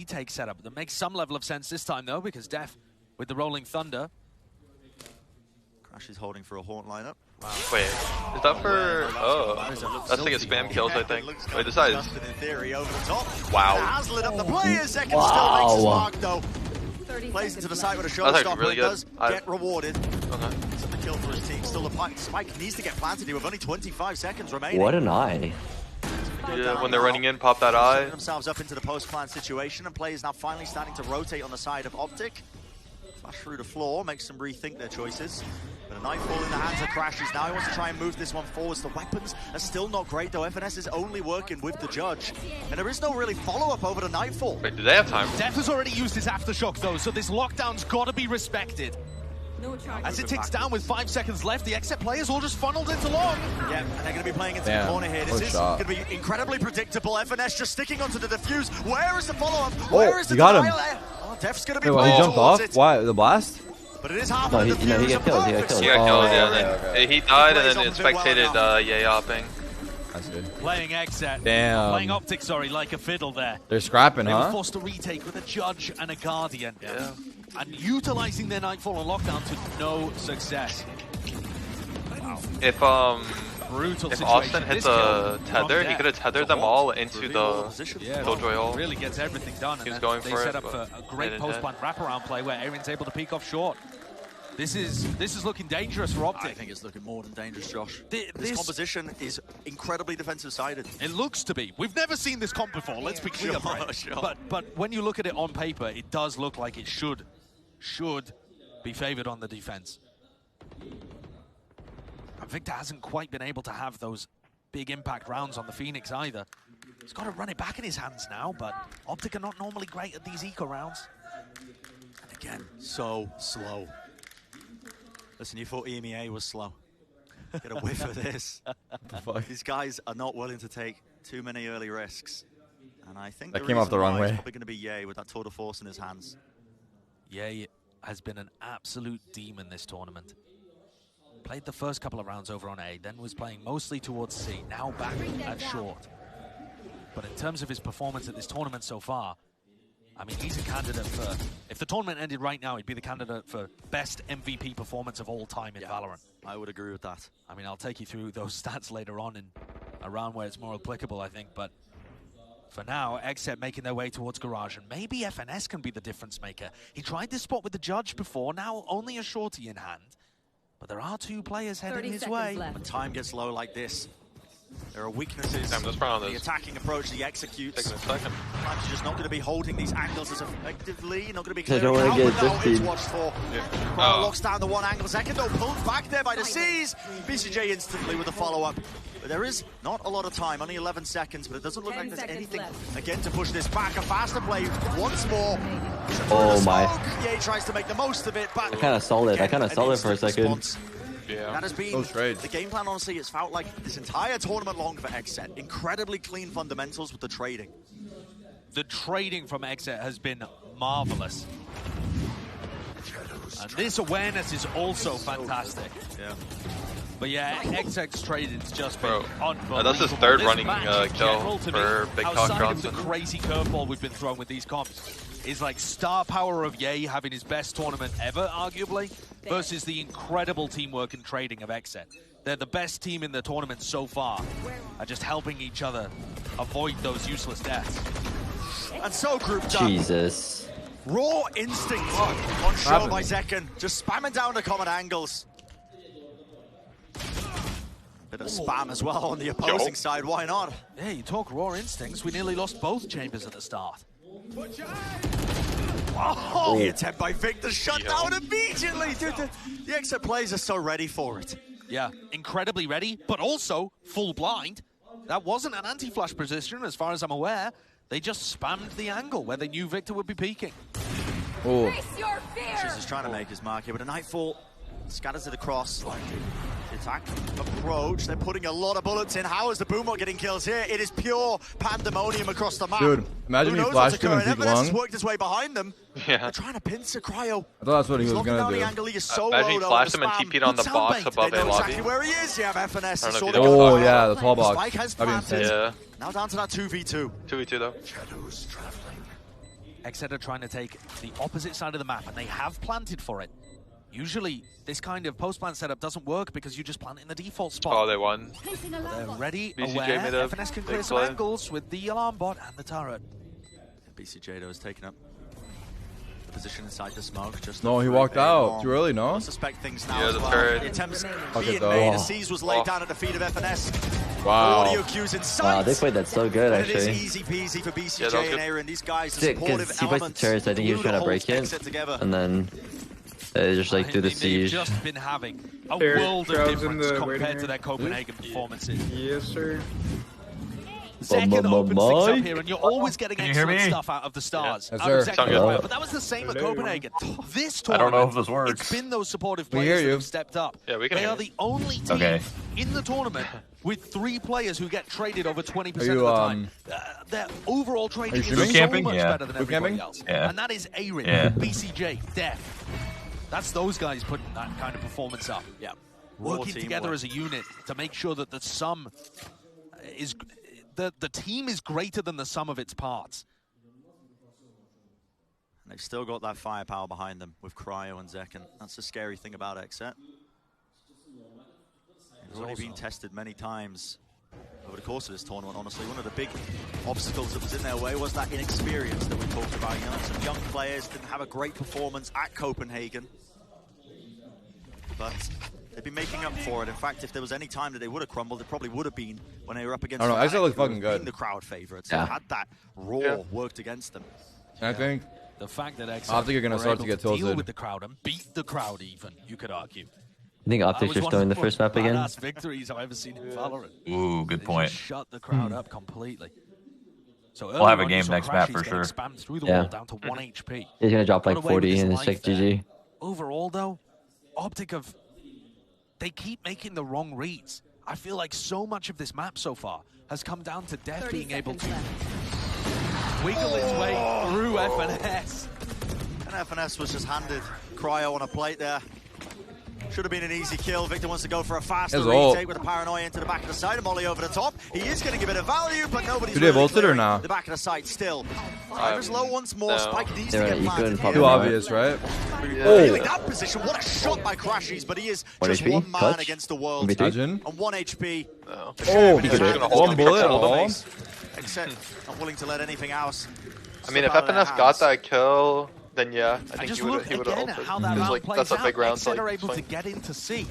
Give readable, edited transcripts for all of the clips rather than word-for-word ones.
retake setup. That makes some level of sense this time, though, because Def with the Rolling Thunder. Crash is holding for a Haunt lineup. Wow. Wait, is that for... Oh, that's like a spam kills, I think. Wait, this side is... In theory, over the top. Wow. Has lit up the player. Second still makes his mark, though. Plays into the side with a showstopper. Really does get rewarded. Okay. It's a kill for his team. Still a spike needs to get planted here with only 25 seconds remaining. What an eye. Yeah, when they're running in, pop that eye. Themselves up into the post-plant situation, and players now finally starting to rotate on the side of Optic. Flash through the floor, makes them rethink their choices. But a nightfall in the hands of Crashes. Now he wants to try and move this one forwards. The weapons are still not great, though. FNS is only working with the Judge. And there is no really follow-up over the Nightfall. Wait, do they have time? Def has already used his Aftershock, though, so this lockdown's got to be respected. As it ticks down with 5 seconds left, the exit players all just funneled into long. Yeah, and they're going to be playing into the corner here. This is going to be incredibly predictable. FNS just sticking onto the defuse. Where is the follow-up? Where is the got him. Oh, Def's going to be he jumped off? it. Why? The blast? But it is happening. No, he got killed. He got killed. He got killed, yeah. Okay. He died, and then it spectated Yay hopping. That's good. Playing exit. Damn. Playing Optic, sorry, like a fiddle there. They're scrapping, They huh? were forced to retake with a Judge and a Guardian. Yeah. And utilizing their Nightfall and Lockdown to no success. Wow. If Austin hits a tether, he could have tethered them all into the Killjoy hole. Really gets everything done. He was going for it. They set up a great post-plant wraparound play where Aaron's able to peek off short. This is looking dangerous for Optic. I think it's looking more than dangerous, Josh. This composition is incredibly defensive-sided. It looks to be. We've never seen this comp before, let's be clear. But when you look at it on paper, it does look like it should be favored on the defense. And Victor hasn't quite been able to have those big impact rounds on the Phoenix either. He's got to run it back in his hands now, but Optic are not normally great at these eco rounds. And again, so slow. Listen, you thought EMEA was slow. Get a whiff of this. These guys are not willing to take too many early risks. And I think that came off the wrong way. It's probably going to be Ye with that tour de force in his hands. Ye has been an absolute demon this tournament. Played the first couple of rounds over on A, then was playing mostly towards C, now back at short. But in terms of his performance at this tournament so far, I mean, he's a candidate for... If the tournament ended right now, he'd be the candidate for best MVP performance of all time in Valorant. I would agree with that. I mean, I'll take you through those stats later on in a round where it's more applicable, I think. But for now, Exet making their way towards Garage, and maybe FNS can be the difference maker. He tried this spot with the Judge before, now only a shorty in hand. But there are 2 players heading his way. When time gets low like this, there are weaknesses. The attacking approach, the executes. It's just not going to be holding these angles as effectively. Not going to be clearing out, but now it's watched for. Locks down the one angle. Second though, pulled back there by the C's. BCJ instantly with a follow-up. But there is not a lot of time, only 11 seconds, but it doesn't look like there's anything again to push this back. A faster play once more. Oh my. Ye tries to make the most of it, but I kind of saw it. I kind of saw it for a second. Yeah. That has been the game plan, honestly. It's felt like this entire tournament long for Exet. Incredibly clean fundamentals with the trading. The trading from Exet has been marvelous. And this awareness is also fantastic. Yeah. But yeah, Exet's trading's just been unbelievable. That's his third running kill for Big Talk Outside Johnson. of the crazy curveball we've been throwing with these comps, is like star power of Ye having his best tournament ever, arguably, versus the incredible teamwork and trading of Exet. They're the best team in the tournament so far, are just helping each other avoid those useless deaths. And so grouped up. Jesus. Raw instinct on show by Zekken, just spamming down the common angles. Bit of spam as well on the opposing side, why not? Yeah, you talk raw instincts, we nearly lost both chambers at the start. Oh, the attempt by Victor shut down immediately. Dude, the Exet players are so ready for it. Yeah, incredibly ready, but also full blind. That wasn't an anti-flash position as far as I'm aware. They just spammed the angle where they knew Victor would be peeking. Oh. She's just trying to make his mark here, but a Nightfall scatters it across. The attack approach, they're putting a lot of bullets in. How is the Boomot getting kills here? It is pure pandemonium across the map. Dude, imagine he flashed him and peeked long. Has worked his way behind them. Yeah. They're trying to pincer Cryo. I thought that's what he was going to do. Angle. He is so imagine he flashed him and TP'd on the box above A lobby. Exactly where he is. You have FNS. Oh yeah, the tall box. Spike has That'd be insane. Yeah. Now down to that 2v2. 2v2 though. Exeter are trying to take the opposite side of the map, and they have planted for it. Usually, this kind of post-plant setup doesn't work because you just plant in the default spot. Oh, they won. They're ready, BCJ aware. made a FNS can big clear some play. angles with the alarm bot and the turret. BCJ though has taken up the position inside the smoke. Just No, he walked out too early, no? I suspect things now Yeah, as the well. turret. The attempts Okay, being though. made. The C's was laid down at the feet of FNS. Wow. Audio cues in sight. Wow, they played that so good, And it is actually. easy peasy for Yeah, BCJ that was and good. Aaron. These guys, the supportive Because he placed the elements. turrets, I think he was glue trying to the break whole it, exit together. and then they just like do the They've siege. just been having a There, world of Charles in difference the compared waiting to their room. Copenhagen performances. Yes, sir. Second opens things up Mike? here, and you're always getting Can you hear excellent me? stuff out of the stars. Yes, Out sir. of Second Sound good. Empire, but that was the same at Copenhagen. This I don't know tournament, if this works. it's been those supportive We hear players that you. have stepped up. Yeah, we can They hear are you. the only team Okay. in the tournament with 3 players who get traded over 20% Are of you, the time. Their overall trading is streaming? so Camping? much Yeah. better than Boot everybody camping? else. Yeah. And that is Aaron, Yeah. BCJ, Def. That's those guys putting that kind of performance up. Yeah. Working Raw together teamwork. as a unit to make sure that the sum is the team is greater than the sum of its parts. And they've still got that firepower behind them with Cryo and Zekken. That's the scary thing about Exet. It's already been tested many times over the course of this tournament, honestly. One of the big obstacles that was in their way was that inexperience that we talked about. You know, some young players didn't have a great performance at Copenhagen. But they've been making up for it. In fact, if there was any time that they would have crumbled, it probably would have been when they were up against I don't know, Fnatic, Exet looked who have fucking good. been the crowd favorites. Yeah. Had that raw worked against them. I think The fact that Exet I think you're gonna were start to able get deal tilted. with the crowd and beat the crowd even, you could argue. I think That Optics was are one still in of the first map again. badass victories I've ever seen in Valorant. Ooh, good They point. just shut the crowd up completely. So We'll have a early on, game you saw next map Crashies for getting sure. spammed through the Yeah. wall down to 1 HP. He's gonna drop Got like away with 40 his in his life 6 there. GG. Overall, though, Optic they keep making the wrong reads. I feel like so much of this map so far has come down to Def being able to wiggle his way through FNS. And FNS was just handed Cryo on a plate there. Should have been an easy kill. Victor wants to go for a faster His ult. retake with a paranoia into the back of the side. A molly over the top. He is going to give it a value, but nobody's Do they have really ulted or clearing not? the back of the site still. Fiver's low once more. no. Spike needs They're to gonna get equal planted. and here. too obvious, right? Really, that position, what a shot by Crashies, but he is 1 just HP, one man clutch. against the world. 1v3. Imagine. On 1 HP. No. Oh, He's just gonna one hold bullet him. all. Except not willing to let anything else. I mean, if slip out of their FNS got hands. that kill, then yeah, I I think just he would look have again at ulted. how that Because, round like, plays that's a out. big round, Exet so are like, able to swing. get into C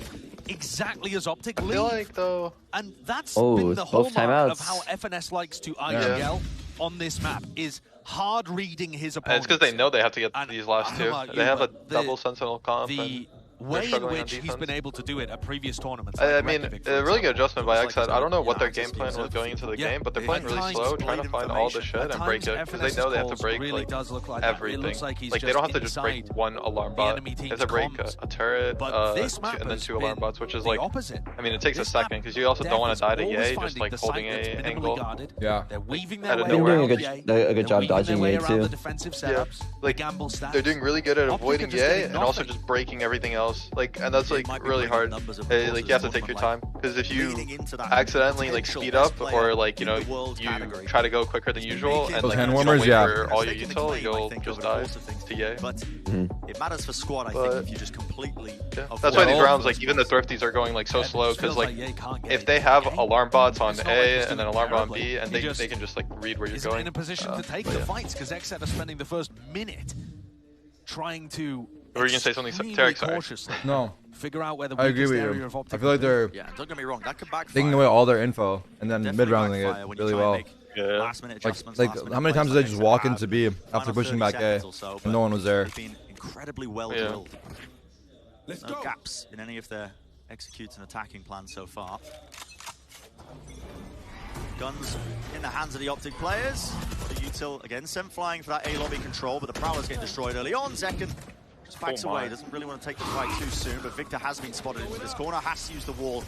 exactly as Optic I lead. feel like though, And that's Oh, been the both hallmark of timeouts. how FNS likes to IGL on this map, is hard reading his and opponents. it's because they know they have to get And these last I don't two. know about They you, have a but double sentinel comp. The and way in struggling on which he's defense. been able to do it at previous tournaments. I like mean, Reykjavik, for a really good example. adjustment by Looks like Exet. I don't know what their access game plan teams was have- going into the Yeah, game, but they're they playing at really times slow, trying to played find all the information. shit At and break times, it, because they FNS's know they have to calls break really like does look like that. It everything. looks like he's Like they just don't have to just break inside one alarm the bot. enemy They team's have to break comms. a turret, But this map and then has 2 alarm been bots, which is the like, opposite. I mean, it takes a This map, second because you also Def don't want is to die to always Ye, just finding like the holding site that's a minimally angle. guarded. Yeah. They're weaving Out their of way nowhere. around They're doing Ye. a good They're job weaving dodging their way Ye, around too. the defensive Yeah. setups, the Like, gamble stats. They're doing really good at Optic are avoiding just getting Ye and also nothing. just breaking everything else. Like, and that's It like might be really bringing hard. numbers of the Like you have to forces take your tournament, time because if you leading into that accidentally like potential speed best up player or like you know in the world you category. try to go quicker than usual and Those like hand you don't warmers, wait yeah. for all your Taking the util, claim, I you'll think, just over the die course of things. to Ye. But it matters for squad, I But- think, if you just completely Yeah. avoid That's why these all rounds, those like even the spots. thrifties are going like so Yeah, slow it because feels like Ye can't get if it. they have Ye- alarm bots on It's not like he's A and then doing alarm bot on terribly. B and He they just can just like read where you're isn't going. in a position to take but the yeah. fights because Exet are spending the first minute trying to Were you gonna say something, extremely Tarek? Sorry. cautiously No, figure out where the I agree weakest with area you. of Optic I feel like they're Yeah, don't get me wrong, that could backfire. taking away all their info and then Definitely mid-rounding backfire it when you really try and well. make Yeah. last-minute Like, adjustments, like last-minute how many plays times did they like just Exet walk have. into B after Final pushing 30 back A seconds or so, and but no one was there? They've been incredibly well Yeah. drilled. No gaps in any of their executes and attacking plans so far. Guns in the hands of the Optic players. The util again sent flying for that A lobby control, but the Prowler's getting destroyed early on. Zekken just backs Oh my. away, doesn't really want to take the fight too soon, but Victor has been spotted into this corner, has to use the wall.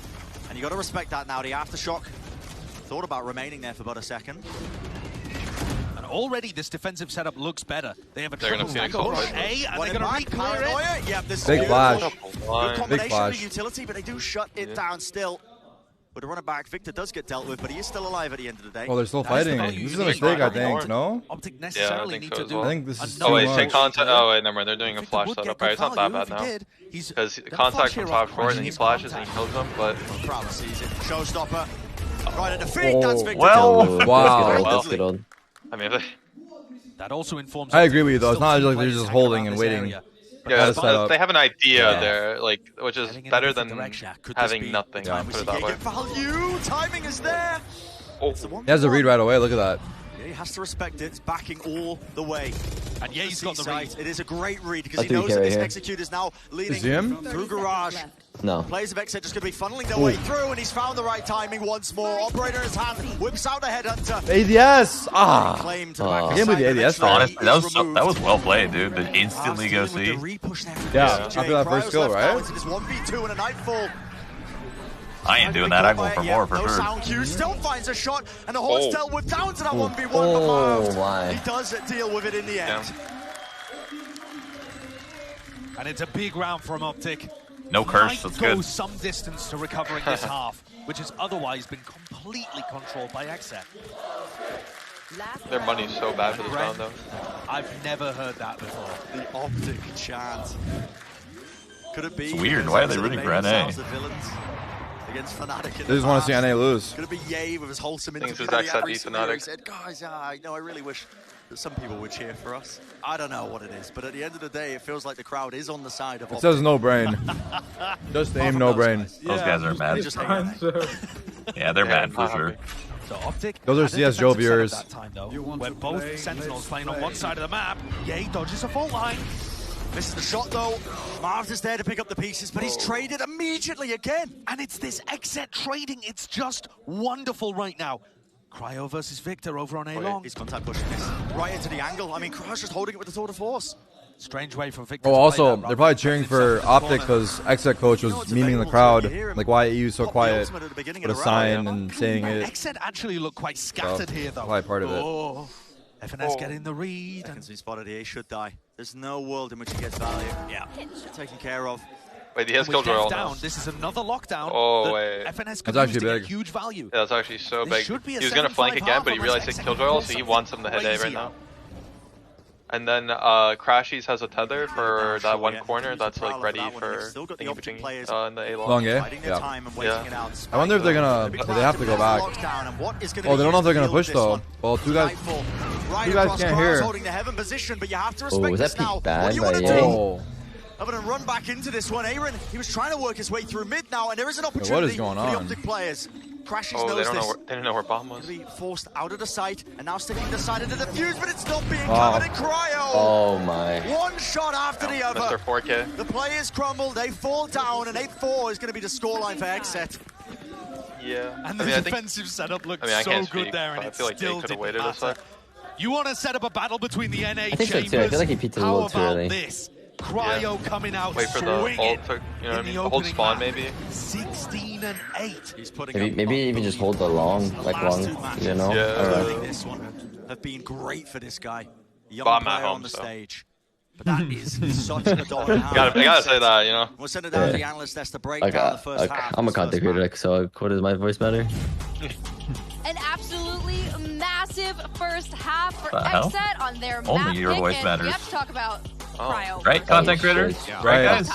And you got to respect that now. The aftershock thought about remaining there for about a second. And already this defensive setup looks better. They have a They're gonna triple Phoenix stack ult, push right? A, and One they're in going to back, re-clear it. paranoia. Yep, this is Big beautiful. flash. Good Big combination flash. of utility, but they do shut it down still. With a runner back, Victor does get dealt with, but he is still alive at the end of the day. Oh, they're still fighting. This is a mistake, I think. No? Optic necessarily need to do. I think this is. Oh wait, take contact. Oh wait, never mind. They're doing a flash setup. Right, it's not that bad now. Because contact from top court and he flashes and he kills them, but. Crowd sees it. Showstopper. Right at the feet. That's Victor. Well, wow. That's good on. I mean, that also informs. I agree with you though. It's not like they're just holding and waiting. Yeah, they have an idea there, like, which is better than having nothing. Yeah. Put it that way. Value. Timing is there. Oh. He has to read right away. Look at that. Yeah, he has to respect it. It's backing all the way. And yeah, he's got the read. It is a great read because he knows that this execute is now leading through Garage. No. Players of Exit just going to be funneling their way through, and he's found the right timing once more. Operator in his hand, whips out a headhunter. ADS! Ah! Claim to the back I can't believe the ADS. Honestly, that was well played, dude. The instantly go see. Yeah, after that first kill, right? 1v2 and a nightfall. I ain't doing that. I'm going for more for sure. Sound cue still finds a shot, and the horse tail whipped down to that 1v1. Oh my! He does deal with it in the end. And it's a big round from Optic. No curse, that's good. Go some distance to recovering this half, which has otherwise been completely controlled by Exet. Their money's so bad for this round, though. I've never heard that before. The Optic chant. Could it be? It's weird. Why are they rooting for NA? Against Fnatic. They just want to see NA lose. Could it be Ye with his wholesome interview? He said, guys, I really wish that some people would cheer for us. I don't know what it is, but at the end of the day, it feels like the crowd is on the side of Optic. It says no brain. Just aim no brain. Those guys are mad. Yeah, they're mad for sure. So Optic. Those are CS Joe viewers. That time, though, where both Sentinels playing on one side of the map. Ye dodges a fault line. Misses the shot though. Marv's is there to pick up the pieces, but he's traded immediately again. And it's this Exet trading. It's just wonderful right now. Cryo versus Victor over on A-Long. He's contact pushing this right into the angle. I mean, Cryo's just holding it with the tour de force. Strange way for Victor. Oh, also, they're probably cheering for Optic because Exet coach was memeing the crowd. Like, why are you so quiet? Put a sign and saying it. Exet actually look quite scattered here, though. Probably part of it. FNS getting the read. Seconds he spotted here, should die. There's no world in which he gets value. Yeah. Taken care of. Wait, he has Killjoy down. This is another lockdown. Oh, wait. FNS that's actually big. Huge value. Yeah, that's actually so big. He was going to flank again, but he realized it's Killjoy, so he wants him to hit A right now. And then Crashies has a tether for that one corner that's like ready for thingy between in the A-Long. Long A? Yeah. I wonder if they're gonna. They have to go back. Oh, they don't know if they're gonna push though. Well, two guys can't hear. Oh, Was that peak bad by Oh. Having to run back into this one. Aaron, he was trying to work his way through mid now, and there is an opportunity what is going for on? the Optic players. Crashies Oh, knows they this. didn't know where bomb was. Be forced out of the sight, and now sticking the side into the fuse, but it's not being covered in Cryo. Oh my. One shot after the other. Mr. 4K. The players crumble, they fall down, and 8-4 is going to be the scoreline for Exet. Yeah. And the defensive setup looks so good there, and I feel like they could have waited a sec. You want to set up a battle between the NA I think so too. I feel like he peeked a little too early. This? Cryo coming out, wait for the ult, you know what I mean? Hold spawn maybe. 16 and 8. He's putting Maybe even just hold the long, you know? Yeah. This one have been great for this guy. Young But I'm player at home, on the so. stage. But that is such a dog. I gotta say that, you know. We'll send it down to the analyst desk to break down the first half. I'm a content creator, so what does my voice matter? An absolutely massive first half for hell? Exet on their map. Only your voice and matters. We have to talk about Cryo. Right, content creator? Yeah. Right, guys?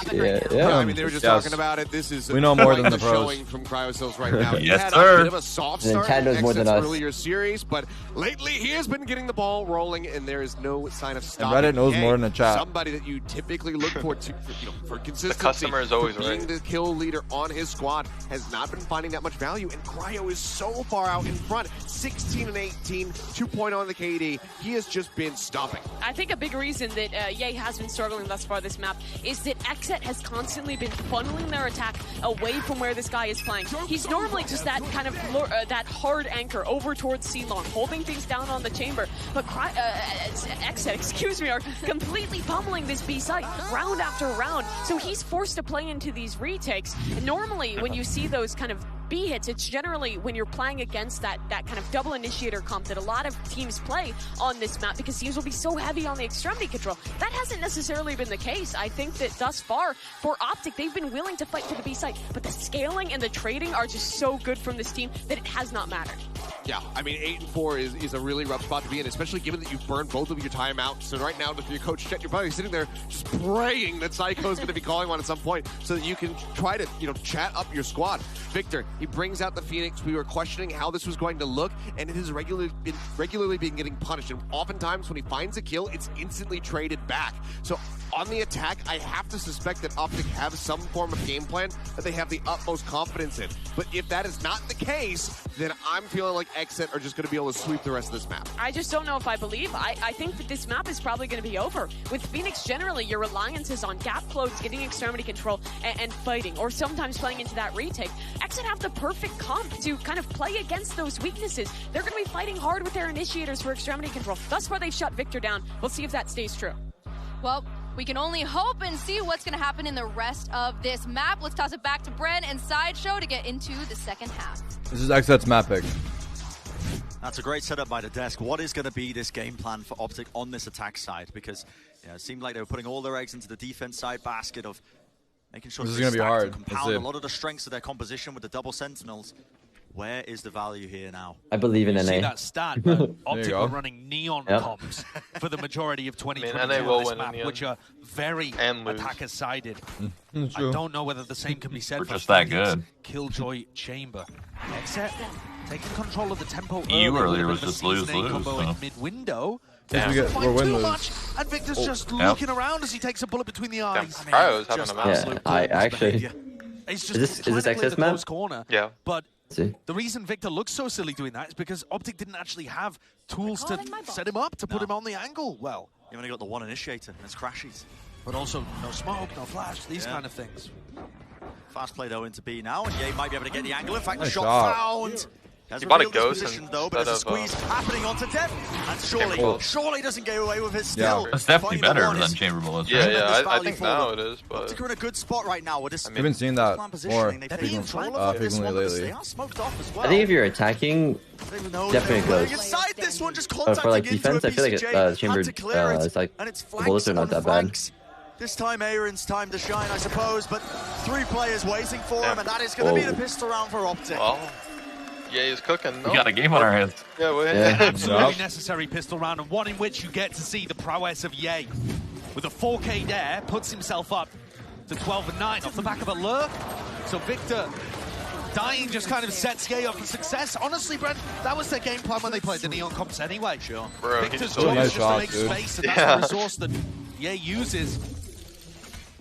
Yeah. I mean, they were just talking about it. This is we know more than the pros. showing from Cryocells right now. Yes, He had sir. a bit of a soft start Chad knows in more than Exet's us. earlier series, but lately he has been getting the ball rolling, and there is no sign of stopping. Reddit knows more than the chat. Somebody that you typically look for for consistency. The customer is always being right. the kill leader on his squad has not been finding that much value, and Cryo is so far out in front. 16 and 18, 2.0 on the KD. He has just been stopping. I think a big reason that Ye has been struggling thus far this map is that Exet has constantly been funneling their attack away from where this guy is playing. He's normally just that kind of that hard anchor over towards C-Long, holding things down on the chamber. But Exet, excuse me, are completely pummeling this B site round after round. So he's forced to play into these retakes. And normally, when you see those kind of B hits, it's generally when you're playing against that kind of double initiator comp that a lot of teams play on this map because teams will be so heavy on the extremity control. That hasn't necessarily been the case. I think that thus far, for Optic, they've been willing to fight for the B side, but the scaling and the trading are just so good from this team that it has not mattered. Yeah, I mean, 8-4 is a really rough spot to be in, especially given that you've burned both of your timeouts. So right now, with your coach Chet, you're probably sitting there just praying that Psycho is going to be calling one at some point so that you can try to, chat up your squad. Victor, he brings out the Phoenix. We were questioning how this was going to look, and it has regularly been getting punished. And oftentimes, when he finds a kill, it's instantly traded back. So on the attack, I have to suspect that Optic have some form of game plan that they have the utmost confidence in. But if that is not the case, then I'm feeling like Exit are just going to be able to sweep the rest of this map. I just don't know if I believe. I think that this map is probably going to be over. With Phoenix, generally, your reliance is on gap close, getting extremity control, and fighting, or sometimes playing into that retake. Exit have the perfect comp to kind of play against those weaknesses. They're going to be fighting hard with their initiators for extremity control. Thus far, they've shut Victor down. We'll see if that stays true. Well, we can only hope and see what's going to happen in the rest of this map. Let's toss it back to Bren and Sideshow to get into the second half. This is Exet's map pick. That's a great setup by the desk. What is going to be this game plan for Optic on this attack side? Because it seemed like they were putting all their eggs into the defense side basket of making sure this is going to be hard. Compound a lot of the strengths of their composition with the double sentinels. Where is the value here now? I believe in NA. See that stat, but Optic were running neon comps for the majority of 2020 on this map, which are very attacker-sided. I don't know whether the same can be said for just that good. Killjoy Chamber. Except taking control of the tempo EU earlier was the just lose. combo in mid-window. We're win-lose. And Victor's just looking around as he takes a bullet between the eyes. Cryo's having a massive I actually... It's is just this Exet's map? Corner. Yeah. But the reason Victor looks so silly doing that is because Optic didn't actually have tools to set him up, to put him on the angle well. You've only got the one initiator, and it's Crashies. But also, no smoke, no flash, these kind of things. Fast play, though, into B now, and Ye might be able to get the angle. In fact, the shot found. He bought a ghost though, but there's a squeeze happening onto Dev, and surely doesn't get away with it still. It's definitely better than Chamber Bullets. Yeah, I think now it is. But Optic are in a good spot right now. With this, I've been seeing that more frequently lately. I think if you're attacking, definitely close. But for like defense, I feel like Chamber, it's like the bullets are not that bad. This time Aaron's time to shine, I suppose, but 3 players waiting for him, and that is going to be the pistol round for Optic. Yeah, he's cooking. We got a game on our hands. Absolutely necessary pistol round, and one in which you get to see the prowess of Ye. With a 4K dare, puts himself up to 12-9 off the back of a lurk. So Victor dying just kind of sets Ye up for success. Honestly, Brent, that was their game plan when they played the Neon comps anyway. Bro, Victor's job is just to make space, and that's the resource that Ye uses.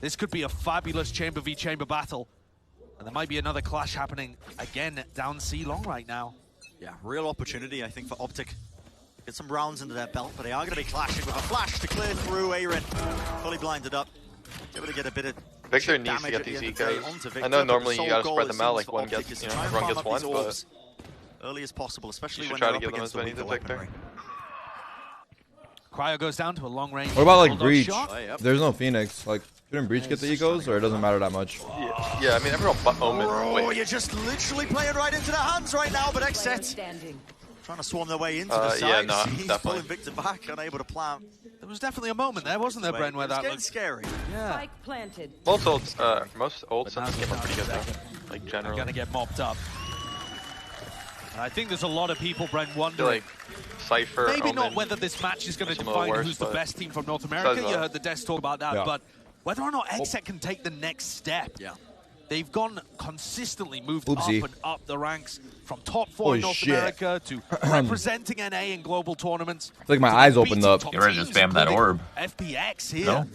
This could be a fabulous Chamber v Chamber battle. And there might be another clash happening again down C long right now. Yeah, real opportunity, I think, for Optic. Get some rounds into their belt, but they are going to be clashing with a flash to clear through. Aaron fully blinded up. Able to get a bit of Victor needs to get these ecos. I know normally you gotta spread them out, like one gets, everyone gets one, but early as possible, especially when try they're to up give them against as many the to Victor. Cryo goes down to a long range. What about like Breach? There's no Phoenix. Like, shouldn't Breach get the ecos, or it doesn't matter that much? Yeah, I mean everyone but Omen. Oh, you're just literally playing right into their hands right now, but Exet trying to swarm their way into the side. Yeah, no, he's pulling Victor back, unable to plant. There was definitely a moment there, wasn't there, Bren, where that looked scary. Yeah. Most ults in this game are pretty good though. Like generally. They're gonna get mopped up. I think there's a lot of people, Brent, wondering. Like Cypher, maybe Omen, not whether this match is going to define who's the best team from North America. You heard the desk talk about that, but whether or not Exet can take the next step. Yeah. They've gone consistently moved up and up the ranks from top 4 in North America to representing NA in global tournaments. It's like my eyes opened up. Get ready to spam that orb. FPX here. No?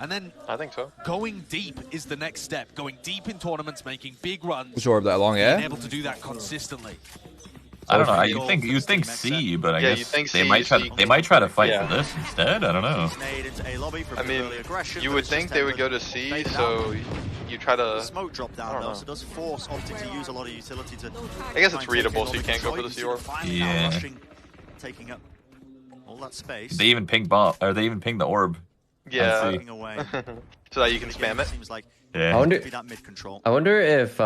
And then I think so. Going deep is the next step. Going deep in tournaments, making big runs. Which orb, that long, being able to do that consistently. I don't know. You think C, but I guess they might try to fight for this instead. I don't know. I mean, you would think they would go to C, so you try to smoke drop down though, so it does force Optic to use a lot of utility to. I guess it's readable, so you can't go for the C orb. Yeah. Taking up all that space. They even ping bomb, or they even ping the orb. Yeah. So that you can spam it. Seems like I wonder if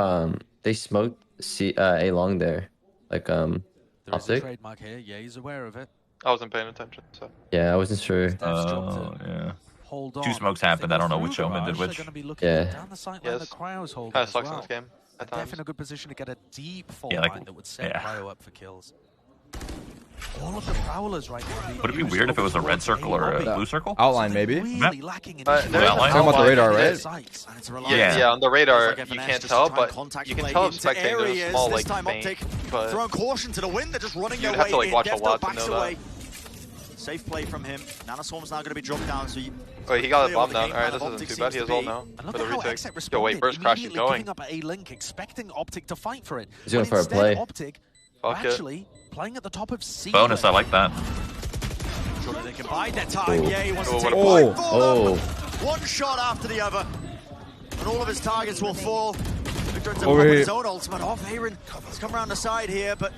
they smoked A long there, like There is a Optic. trademark here. Yeah, he's aware of it. I wasn't paying attention, so. Yeah, I wasn't sure. Yeah. Hold on. Two smokes happened. I don't know which Omen did which. Yeah. Down the sight line, Yes. the Cryo's holding Kind as of sucks in well. this game at Def times. in a good position to get a deep fault Yeah, like, line that would set yeah. Cryo up for kills. All of the Prowlers right now. Would it be weird if it was a red circle or a blue circle? Outline maybe. Really lacking in There's outline. Talking about the radar, right? sights. Yeah, on the radar Looks like you F&S can't just tell, trying but contact you can play tell into it's spectating. There's a areas. small This like time vein, Optic but throwing caution to the wind. They're just running you'd their have to way like watch in. a lot to backs know away. that. Safe play from him. Nanoswarm's now going to be dropped down. So Wait, he got his clear bomb what the down. game Alright, plan this of isn't Optic too bad. seems He has to ult be. now And look for at the how retake. Exet Yo, wait, responded, where's Crash immediately going? giving up a link, expecting Optic to fight for it. He's going When for a instead play. Optic Fuck it. actually playing at the top of C. Bonus, I like that. Surely they can bide their time. Yeah, he wants to Oh, take what a point for Oh. them. One shot after the other. And all of his targets will fall. Victor ends up Over with here. his own ultimate off. Aaron has come around the side here, but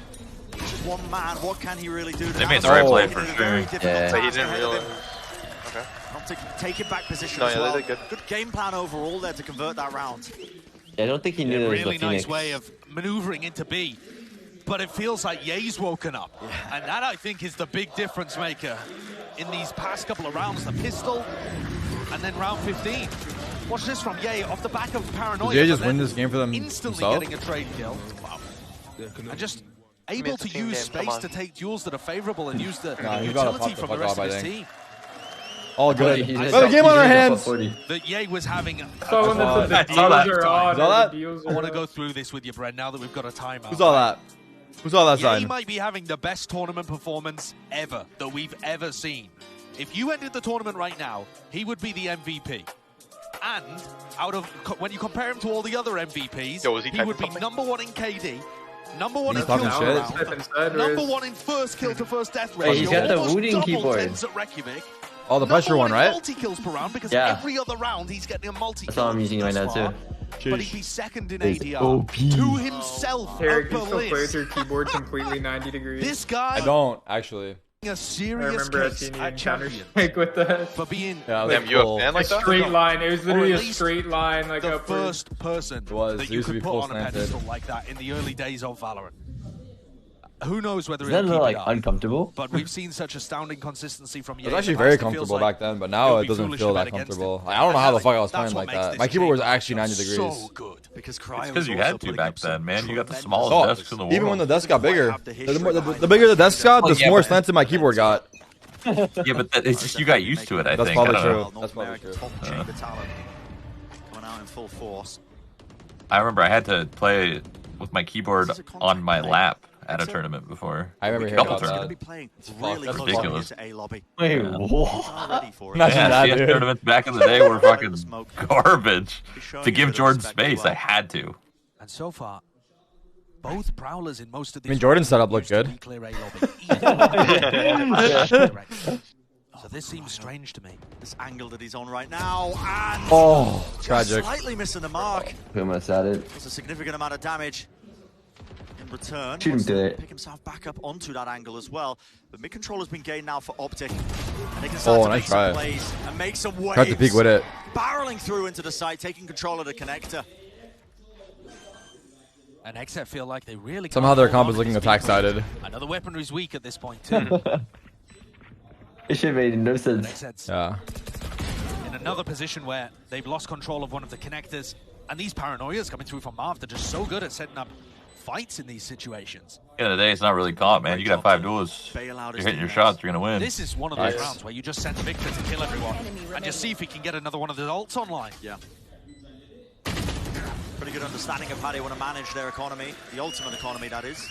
he's just one man. What can he really do? They made the right play for sure. Yeah. But he didn't realize. Okay. Optic taking back position No, as yeah, they well. did good. Good game plan overall there to convert that round. Yeah, I don't think he knew there was Really the nice Phoenix. way of maneuvering into B. But it feels like Ye's woken up. And that, I think, is the big difference maker in these past couple of rounds. The pistol, and then round 15. Watch this from Ye off the back of Paranoia. Did Ye just but win then this game for them instantly himself? getting a trade kill. Wow. And just able it's to a team use game, come space on. to take duels that are favorable and use the Nah, he's gotta utility pop the from the fuck rest off, of I his think. team. All good. He's We have a game on our hands. That Ye was having... So when the I deals saw that. are on, Saw that? the deals I are want to on. go through this with you, Brent, now that we've got a timeout. Who's all that? Who's all that Ye sign? might be having the best tournament performance ever that we've ever seen. If you ended the tournament right now, he would be the MVP. And out of when you compare him to all the other MVPs, Yo, was he he would be typing number one in KD, number one He's in kills talking per shit. round, Typing sideways. number one in first kill to first death Hey, ratio. he's got the almost wooting double keyboard. tens at Reykjavik. Oh, the pressure Number one, in right? multi kills per round because Yeah. every other round he's getting a multi. That's all I'm using right now too. But he'd be second in He's ADR OP. to himself. Tarek, at you still play with Bliss. your keyboard completely 90 degrees. This guy I don't actually. a I serious remember case seeing you at in champion Counter-Strike with that. for being Yeah, Damn, you a fan A like that? straight line. It was literally Or a at least straight line, like the upwards. first person was. that It you used to could be put full on a slanted. pedestal like that in the early days of Valorant. Who knows whether Is that a he'll little keep like it up? uncomfortable? But we've seen such astounding consistency from Ye. It was in actually the very past. It feels comfortable like back then, but it now would it be doesn't foolish feel to that bet against comfortable. it. Like, I don't know how the fuck I was That's playing what like makes that. this My keyboard was game actually 90 so degrees. good. Because It's because you had to back then, man. You got the smallest Oh, desks in the world. even when the desk got bigger, the bigger the desk got, the yeah, more but- slanted my keyboard got. Yeah, but it's just you got used to it. I That's think. I probably don't know. true. That's probably true. Top chamber talent coming out in full force. I remember I had to play with my keyboard on my lap at a tournament before. I remember hearing Couple about Going that. to be playing really That's close ridiculous. to A lobby. Wait, Yeah. what? Not ready for it. Imagine Yeah, that, CS dude. tournaments back in the day were fucking garbage. To give Jordan space, I had to. And so far, both Prowlers in most of these... I mean, Jordan's setup looked used to good. be clear A lobby. So this seems strange to me. This angle that he's on right now, and Oh, just tragic. slightly missing the mark. Pumas at it. That's a significant amount of damage. In return, Shoot him wants to it. pick himself back up onto that angle as well. But mid control has been gained now for Optic. And they can start to nice make some try. plays and make some waves. Tried to peek with it. Barreling through into the site, taking control of the connector. And Exet feel like they really... Somehow can't their hold comp on is to looking this attack-sided. Another weaponry's weak at this point too. It should have made no And sense. Exet's Yeah. in another position where they've lost control of one of the connectors. And these paranoias coming through from Marv, they're just so good at setting up fights in these situations. At the end of the day, it's not really comp, man. You got 5 duels. Bail out You're his hitting your teammates. shots, you're gonna win. This is one of those Nice. rounds where you just send Victor to kill everyone and just see if he can get another one of the ults online. Yeah. Pretty good understanding of how they want to manage their economy, the ultimate economy, that is.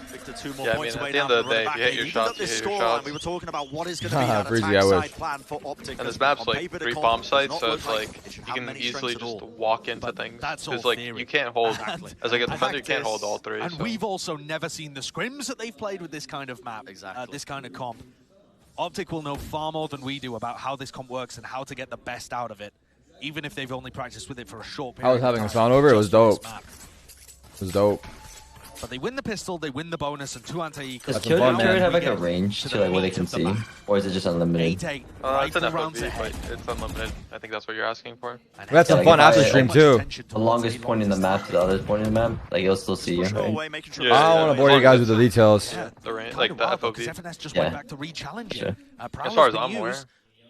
Victor 2 more Yeah, I points mean, away at the now end of from the the day, run if you back. hit your He shots, up this you hit your scoreline. shots. We were talking about what is going to be that Breezy, I attack wish. side plan for Optic. And this map's On like paper, the 3 comp bomb does sites, not so look it's like like it should you have can many easily strengths at just all. walk into But things. that's all Because like theory. you can't hold, Exactly. as like a In defender, you fact, can't hold all 3. And so. we've also never seen the scrims that they've played with this kind of map, Exactly. this kind of comp. Optic will know far more than we do about how this comp works and how to get the best out of it, even if they've only practiced with it for a short period. I was having of a time, sound over, it was just for this dope. map. It was dope. But they win the pistol, they win the bonus, and 2 anti-eco. Does Killjoy have like a range to like what they can see? Or is it just unlimited? It's an FOV, but it's unlimited. I think that's what you're asking for. We had some fun after stream too. The longest point in the map to the other point in the map, like you'll still see you. Right? I don't want to bore you guys with the details. Yeah, the range, like the FOV. FNS just went back to re-challenge it. As far as I'm aware.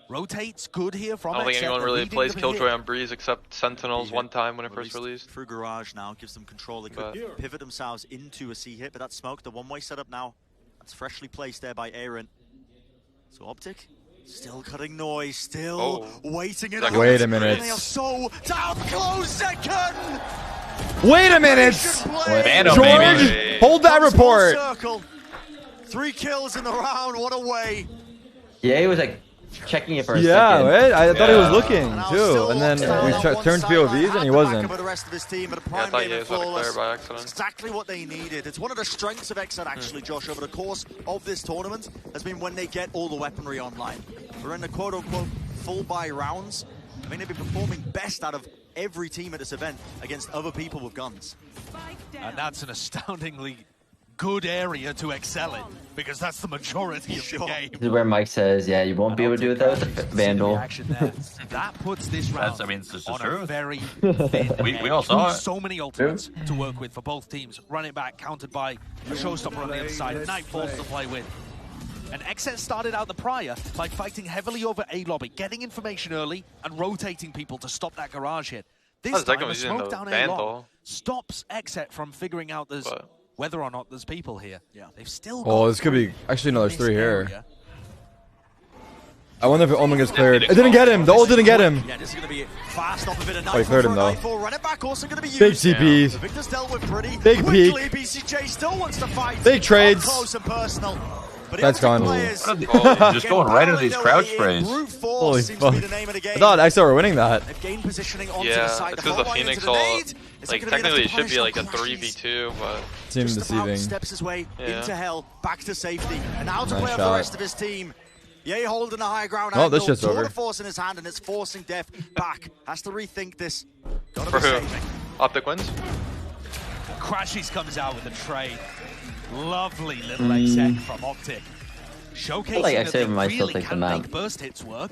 Rotates good here from I don't think anyone really plays Killjoy on Breeze except Sentinels one time when it first released. Through Garage now gives them control. They could pivot themselves into a C hit, but that smoke, the one-way setup now, that's freshly placed there by Aaron. So Optic still cutting noise, still waiting it out. Wait a minute. They are so down close second. Wait a minute. George, hold that report. Circle. 3 kills in the round. What a way. Yeah, he was like checking it for a second. Yeah, right? I thought he was looking too. And then we turned POVs and he wasn't. The rest of his team, but I thought he was going to clear by accident. Exactly what they needed. It's one of the strengths of XZ actually, Josh, over the course of this tournament has been when they get all the weaponry online. We're in the quote-unquote full buy rounds. I mean, they've been performing best out of every team at this event against other people with guns. And that's an astoundingly good area to excel in, because that's the majority of the game. This is where Mike says, yeah, you won't be able to do it without the Vandal. That puts this round on a very thin we all saw it. So many ultimates to work with for both teams. Run it back, countered by a showstopper on the other side. Nightfalls to play with. And XZ started out the prior by fighting heavily over A lobby, getting information early and rotating people to stop that garage hit. This time, the smoke down A long stops XZ from figuring out there's whether or not there's people here. Yeah, they've still. Oh, this could be. Actually, no, there's 3 here. I wonder if Omen gets cleared. It didn't get him. The ult didn't get him. Yeah, this is going to be fast off a bit of he cleared him though. Run it back, also going to be big TPs. The Victor's dealt with pretty big peek. BCJ still wants to fight. Big trades. Close and personal. That's gone. Just going right into these crouch sprays. Holy fuck. I thought XL were winning that. Yeah, it's because the Phoenix ult, like, technically it should be like a 3v2, but... Seems deceiving. Steps his way into hell, back to safety, and out to play for the rest of his team. Yay holding a high ground angle. This shit's over. Force in his hand, and it's forcing Def back. Has to rethink this. For who? Optic wins? Crashies comes out with a trade. Lovely little exec from Optic. Showcasing like that they might still really take can the make burst hits work,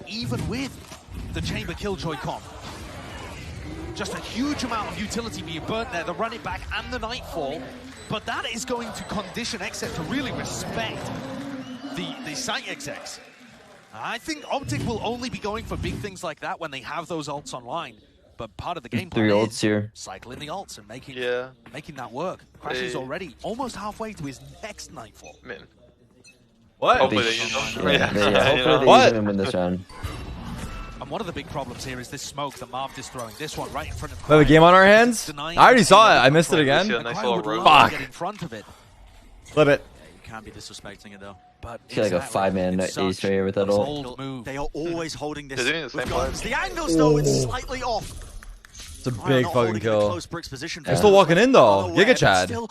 even with the Chamber Killjoy comp. Just a huge amount of utility being burnt there, the run it back and the Nightfall, but that is going to condition exec to really respect the site execs. I think Optic will only be going for big things like that when they have those ults online. But part of the game plan is cycling the ults and making that work. Crash is already almost halfway to his next Nightfall. Man. What? Hopefully they use them. Hopefully they use them in this round. And one of the big problems here is this smoke that Marv is throwing. This one right in front of. We have a game on our hands? I already saw it. I missed it again. Fuck. Get in front of it. Flip it. You can't be disrespecting it though. But I feel like a 5-man ace right here with that ult. They are always holding this. They're doing the same play. The angles though, it's slightly off. It's a big fucking kill. They're still walking in though. Giga Chad. The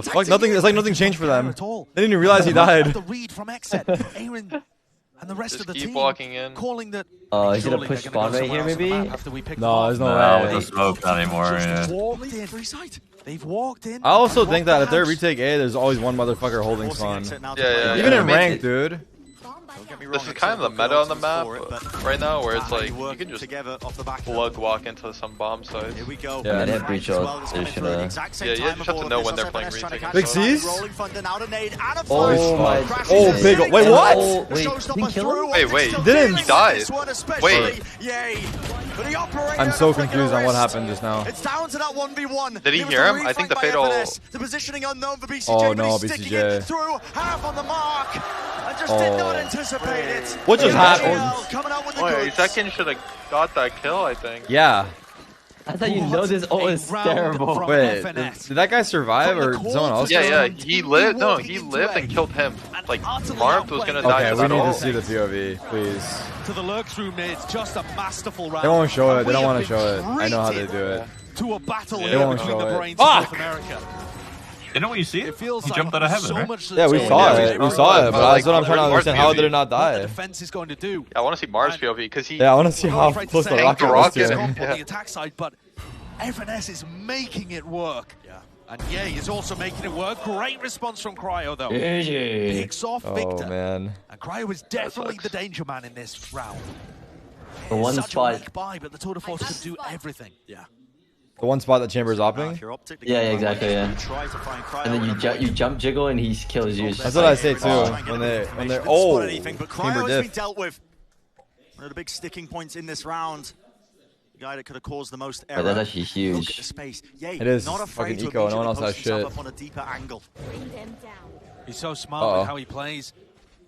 fuck? Nothing. It's like nothing changed for them. They didn't even realize he died. The read from Exet. Aaron and the rest of the team walking in. Calling that. He's gonna push spawn right here, maybe. No, there's no way. With the smoke, not anymore. They've walked in. I also think that if they're retake A, there's always one motherfucker holding spawn. Yeah. Even in ranked, dude. This is kind of the meta on the map right now, where it's like you can just plug walk into some bomb sites. Here we go. Yeah, they have breach ult. Yeah, you just have to know when they're playing retake. Big C's? Oh my. Oh, big. Wait, what? Wait, didn't kill him? Wait. He didn't. He died. Wait. I'm so confused on what happened just now. It's down to that 1v1. Did he hear him? I think the fatal. The positioning unknown for BCJ. Oh no, BCJ. Through half on the mark. I just did not anticipate it. What just happened? Zekin should have got that kill, I think. Yeah. I thought you know this ult is terrible. Wait, did that guy survive or did someone else? Yeah, he lived. No, he lived and killed him. Like Marv was gonna die. Okay, we need to see the POV, please. To the lurk through mid, just a masterful round. They won't show it. They don't want to show it. I know how they do it. To a battle they won't between show the it. brains of North America. You know what you see? It feels he like jumped out of heaven, so right? Yeah, we saw it. We saw it, but that's what I'm trying to understand. How did it not die? The defense is going to do. I want to see Marv's POV because he. Yeah, I want to see how close the rocket was to him. On the attack side, but FNS is making it work. And yeah, he's also making it work. Great response from Cryo, though. Picks off Victor. Oh, man. And Cryo is definitely the danger man in this round. The one Such spot. a weak buy, but the Tour de Force could do everything. Yeah. The one spot that Chamber's opping? Yeah, exactly, yeah. And then you jump jiggle and he kills you. That's what I say too. When they're oh, Chamber diff. Dealt with. One of the big sticking points in this round. The guy that could have caused the most error. That's actually huge. Look at the space. Yeah, it is not fucking eco. No one else has shit. Up on a deeper angle. He's so smart with how he plays.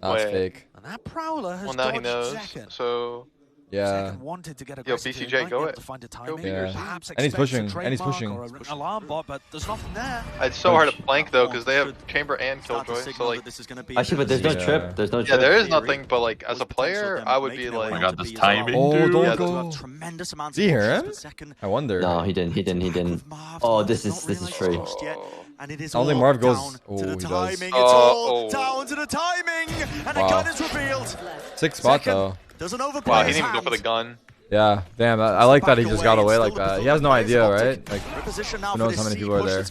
That's fake. And that Prowler has now he knows. second. So yeah. Wanted to get a BCJ, go it. Go yeah. And he's pushing. And he's pushing. Alarm bot, but there's nothing there. It's so hard to flank though because they have Chamber and Killjoy. So like, actually, but there's no trip. There's no trip. Yeah, there is nothing. But like, as a player, I would be like, oh my god, this timing. Oh, dude. don't go. Did he hear him? I wonder. No, he didn't. Oh, this is free. And it is only Marv goes. Oh, he does. It's all down to the timing, and the gun is revealed. 6th spot though. Doesn't overplay. Wow, he didn't even go for the gun. Yeah, damn. I like that he just got away like that. He has no idea, right? Like, who knows how many people are there?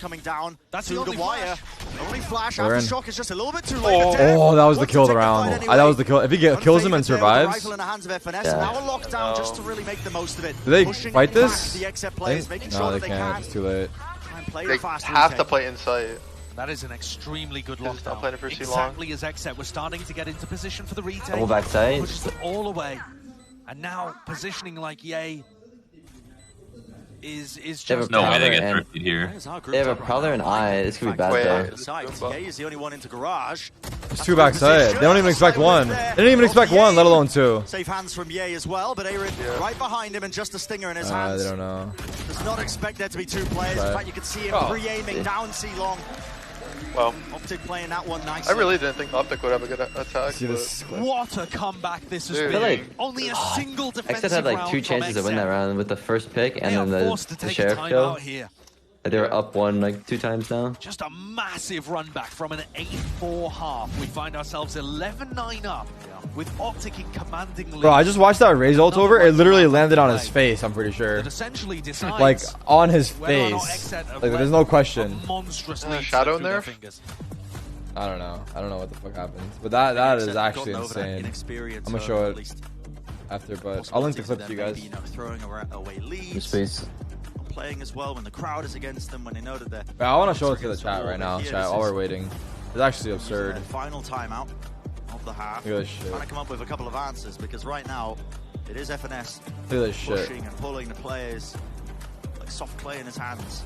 That's the wire. Only flash after shock is just a little bit too late. Oh, that was the kill of the round. That was the kill. If he kills him and survives. Rifle in the hands of FNS, and now a lockdown just to really make the most of it. Do they fight this? No, they can't. It's too late. They have to play inside. That is an extremely good lockdown. Not playing it for too exactly as Xset was starting to get into position for the retake. Double backside. Pushes them all away. And now positioning like Ye is just no way they get thrifted here. They have a Prowler and I. This could be bad though. Ye is the only one into garage. There's 2 backside. They don't even expect 1. They didn't even expect 1, let alone 2. Safe hands from Ye as well, but Aaron right behind him and just a stinger in his hands. They don't know. Does not expect there to be 2 players. In fact, you can see him pre-aiming down C-Long. Well, Optic playing that one nicely. I really didn't think Optic would have a good attack. What a comeback this has been. Like, only a single defensive Xset had like 2 chances to win that round with the first pick and then the Sheriff kill. They were up 1 like 2 times now. Just a massive run back from an 8-4 half. We find ourselves 11-9 up with Optic in commanding lead. Bro, I just watched that Raze ult over. It literally landed on his face, I'm pretty sure. Essentially like, on his face. Like, there's no question. Shadow in there? I don't know. I don't know what the fuck happens. But that is actually insane. I'm gonna show it after, but I'll link the clip to you guys. Throwing away leads. Space. Playing as well when the crowd is against them, when they know that they're... I want to show it to the chat right now, chat, while we're waiting. It's actually absurd. Final timeout of the half. Look at this shit. Trying to come up with a couple of answers, because right now, it is FNS Look at this shit. pushing and pulling the players. Like soft play in his hands.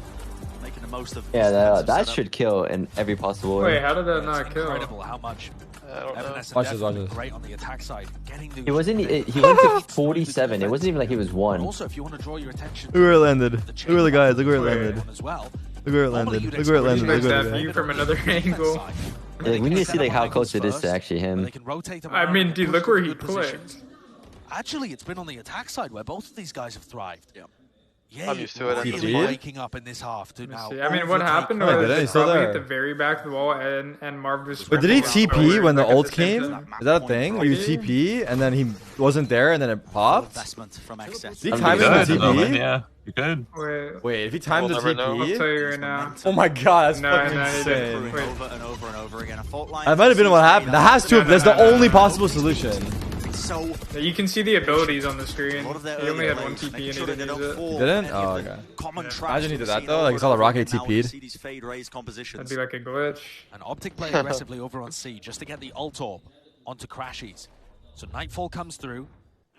Making the most of... Yeah, that should kill in every possible way. Wait, how did that not kill? Incredible how much... Watch this. Great on the attack side. He wasn't. He went to 47. It wasn't even like he was 1. Also, if you want to draw your attention, look where it landed. Look where the guys. Look where it landed. As well. Look where it landed. Look where it landed. Look where it landed. From another angle. Yeah, like, we need to see like how close it is to actually him. I mean, dude, look where he clicked. Actually, it's been on the attack side where both of these guys have thrived. Yeah, I'm used to it. Really waking up in this half to now. I mean, what happened was probably at the very back of the wall, and Marv was. But did he TP when the ult came? Is that a thing? Where you TP and then he wasn't there and then it popped? Did he time the TP? Yeah, you could. Wait, if he timed the TP? I'll tell you right now. Oh my god, that's fucking insane. Over and over and over again. A fault line. That might have been what happened. That has to have. That's the only possible solution. So you can see the abilities on the screen. He only had 1 TP and he didn't use it. He didn't? Oh, okay. Imagine he did that though. Like, you saw the Rocket TP'd. That'd be like a glitch. An Optic play aggressively over on C just to get the ult orb onto Crashies. So Nightfall comes through,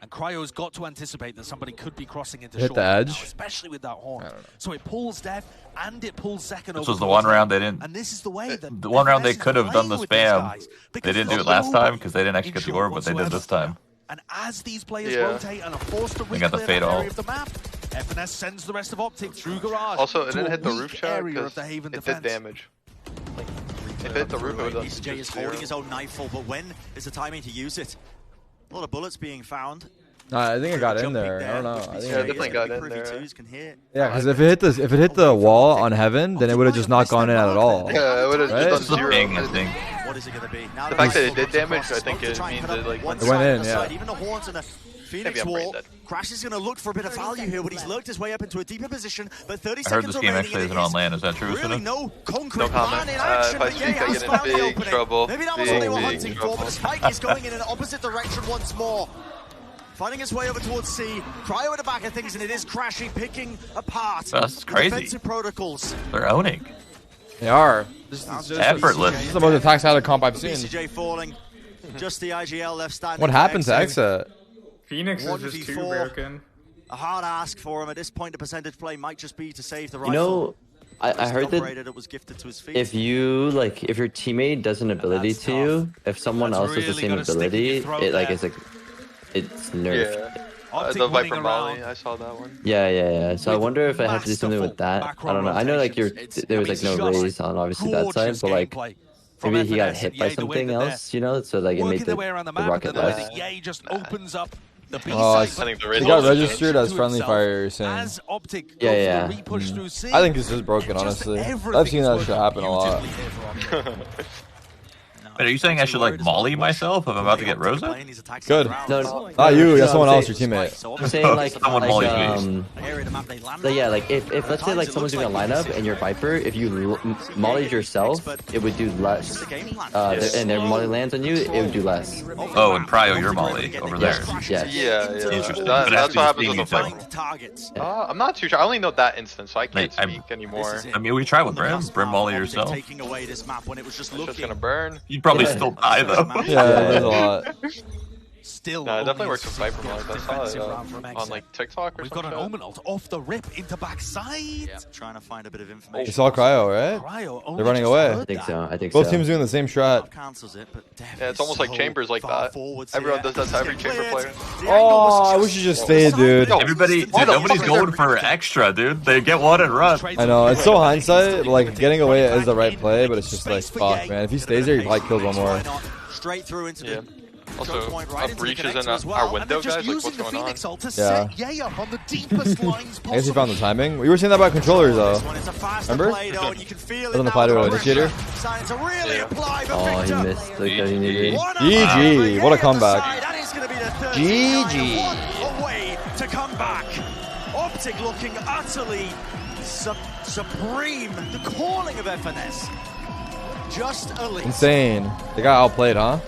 and Cryo's got to anticipate that somebody could be crossing into hit short the edge, now, especially with that horn. So it pulls Dev and it pulls second. This was the one round they didn't. And this is the way that the one round they could have done the spam. They didn't do it last time because they didn't actually get the orb, but they did this time. And as these players rotate and are forced to got the fade area of the map, FNS sends the rest of Optic through garage. Also, it didn't hit the roof shot because it did damage. If it hit the roof, it would have BCJ is holding his own Nightfall, but when is the timing to use it? A lot of bullets being found. I think it got in there. I don't know. I think it definitely got in there. Yeah, because if it hit the wall on Heaven, then it would have just not gone in at all. Yeah, it would have just done 0. What What is it going to be? Now the fact that it did damage, I think it means it like went in, yeah. Even the horns and the Phoenix wall. Crash is going to look for a bit of value here, but he's lurked his way up into a deeper position. But 30 I heard seconds this game actually isn't on land. Is that true? Really no concrete plan in action. If I speak, I get in big trouble. Maybe that was what they were hunting for, but Spike is going in an opposite direction once more. Finding his way over towards C. Cryo at the back of things, and it is Crashy picking apart That's crazy. the defensive protocols. They're owning. They are. This is effortless. This is the most attacks out of comp I've seen. BCJ falling. Just the IGL left standing. What happened to Exit? Phoenix is just too broken. A hard ask for him at this point. The percentage play might just be to save the rifle. You know, I heard that it was gifted to his feet. if you if your teammate does an ability to you, if someone else has the same ability, it's nerfed. Yeah. The Viper Molly, I saw that one. Yeah. So I wonder if I have to do something with that. I don't know. I know there was no raise on obviously that side, but maybe he got hit by something else, you know, so it made the rocket less. Oh, he got registered as friendly fire, you're saying? Yeah. I think it's just broken, honestly. I've seen that shit happen a lot. Wait, are you saying I should molly myself if I'm about to get Rosa? Good. No, not you. That's someone else, your teammate. I'm saying someone mollies me. If let's say someone's doing a lineup and you're Viper, if you mollied yourself, it would do less. And their molly lands on you, it would do less. Oh, and Cryo, your molly over there. Yes. Yeah. That's what happens with the Viper. I'm not too sure. I only know that instance, so I can't speak anymore. I mean, we try with Brim. Brim molly yourself. It's just gonna burn. You'd probably still die though. Yeah, there's a lot. No, it definitely works with Viper Mollies. I saw it on TikTok or We've something. got an Omen ult off the rip into backside. Yeah, trying to find a bit of information. You saw Cryo, right? They're running away. I think so. Both teams doing the same strat. Yeah, it's almost like Chambers like that. Everyone does that to every Chamber player. Oh, I wish you just stayed, dude. Nobody's going for extra, dude. They get one and run. I know, it's so hindsight, but getting away is the right play, but it's just fuck, man. If he stays there, he probably kills one more. Straight through into the Also, a breach is in our window, guys. What's going on? Yeah. I guess he found the timing. We were saying that about controllers, though. Remember? Doesn't apply to an initiator. Oh, he missed. He needed. GG. What a comeback. GG. Away to come back. Optic looking utterly supreme. The calling of FNS. Just elite. Insane. They got outplayed, huh?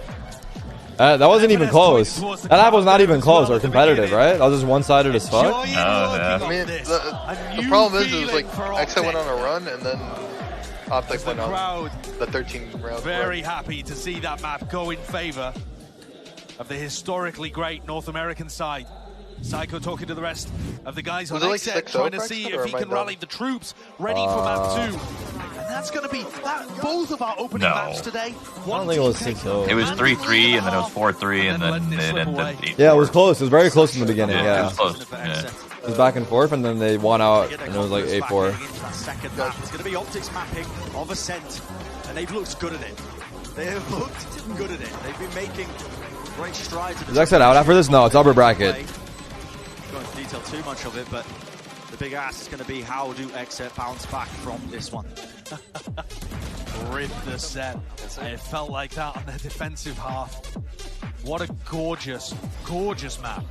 That wasn't even close. That app was not even close or competitive, right? That was just one-sided as fuck. I mean, the problem is Exa went on a run and then Optic went on the 13 round. Very happy to see that map go in favor of the historically great North American side. Psycho talking to the rest of the guys on Exit, trying to see if he can rally the troops ready for map 2. And that's going to be both of our opening maps today. I don't think it was 6-0. It was 3-3, and then it was 4-3, and then it ended 8-4. Yeah, it was close. It was very close in the beginning, It was close. Yeah. It was back and forth, and then they won out, and it was 8-4. It's going to be Optics mapping of Ascent, and they've looked good at it. They have looked good at it. They've been making great strides. Is Exit out after this? No, it's upper bracket. Going to detail too much of it, but the big ask is going to be how do Exit bounce back from this one? Rip the set. It felt like that on their defensive half. What a gorgeous, gorgeous map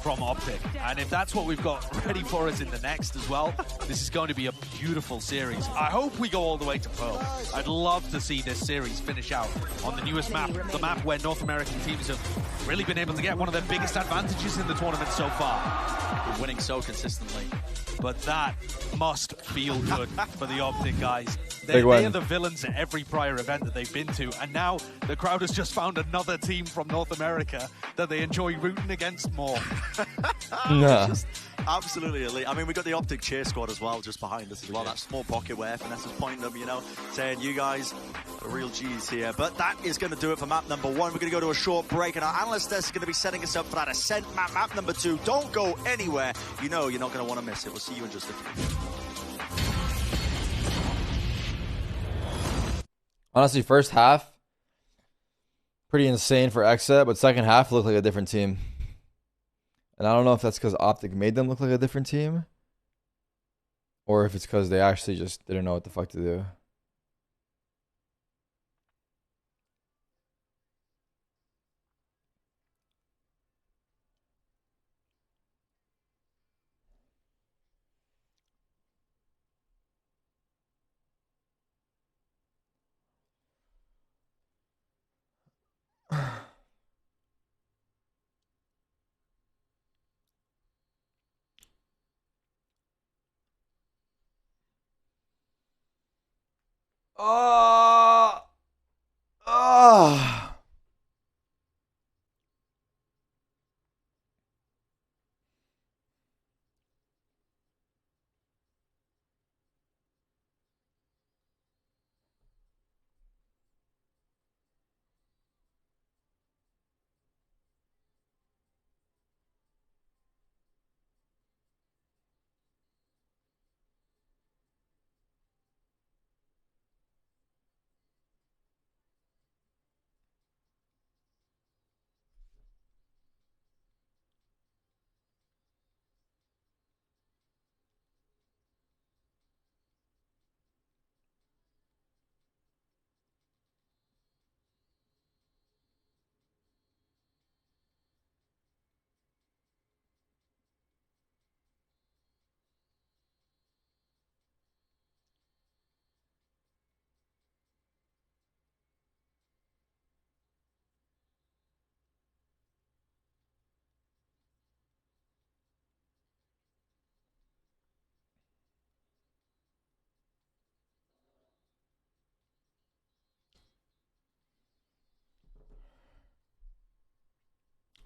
from Optic. And if that's what we've got ready for us in the next as well, this is going to be a beautiful series. I hope we go all the way to Pearl. I'd love to see this series finish out on the newest map, the map where North American teams have really been able to get one of their biggest advantages in the tournament so far. We're winning so consistently. But that must feel good for the Optic guys. They are the villains at every prior event that they've been to, and now the crowd has just found another team from North America that they enjoy rooting against more. Just absolutely elite. I mean, we got the Optic cheer squad as well, just behind us as well. That small pocket where FNS is pointing them, saying you guys are real G's here. But that is going to do it for map number 1. We're going to go to a short break, and our analyst desk is going to be setting us up for that Ascent map, map number 2. Don't go anywhere. You're not going to want to miss it. We'll see you in just a few. Honestly, first half, pretty insane for Exit, but second half looked like a different team. And I don't know if that's because Optic made them look like a different team, or if it's because they actually just didn't know what the fuck to do.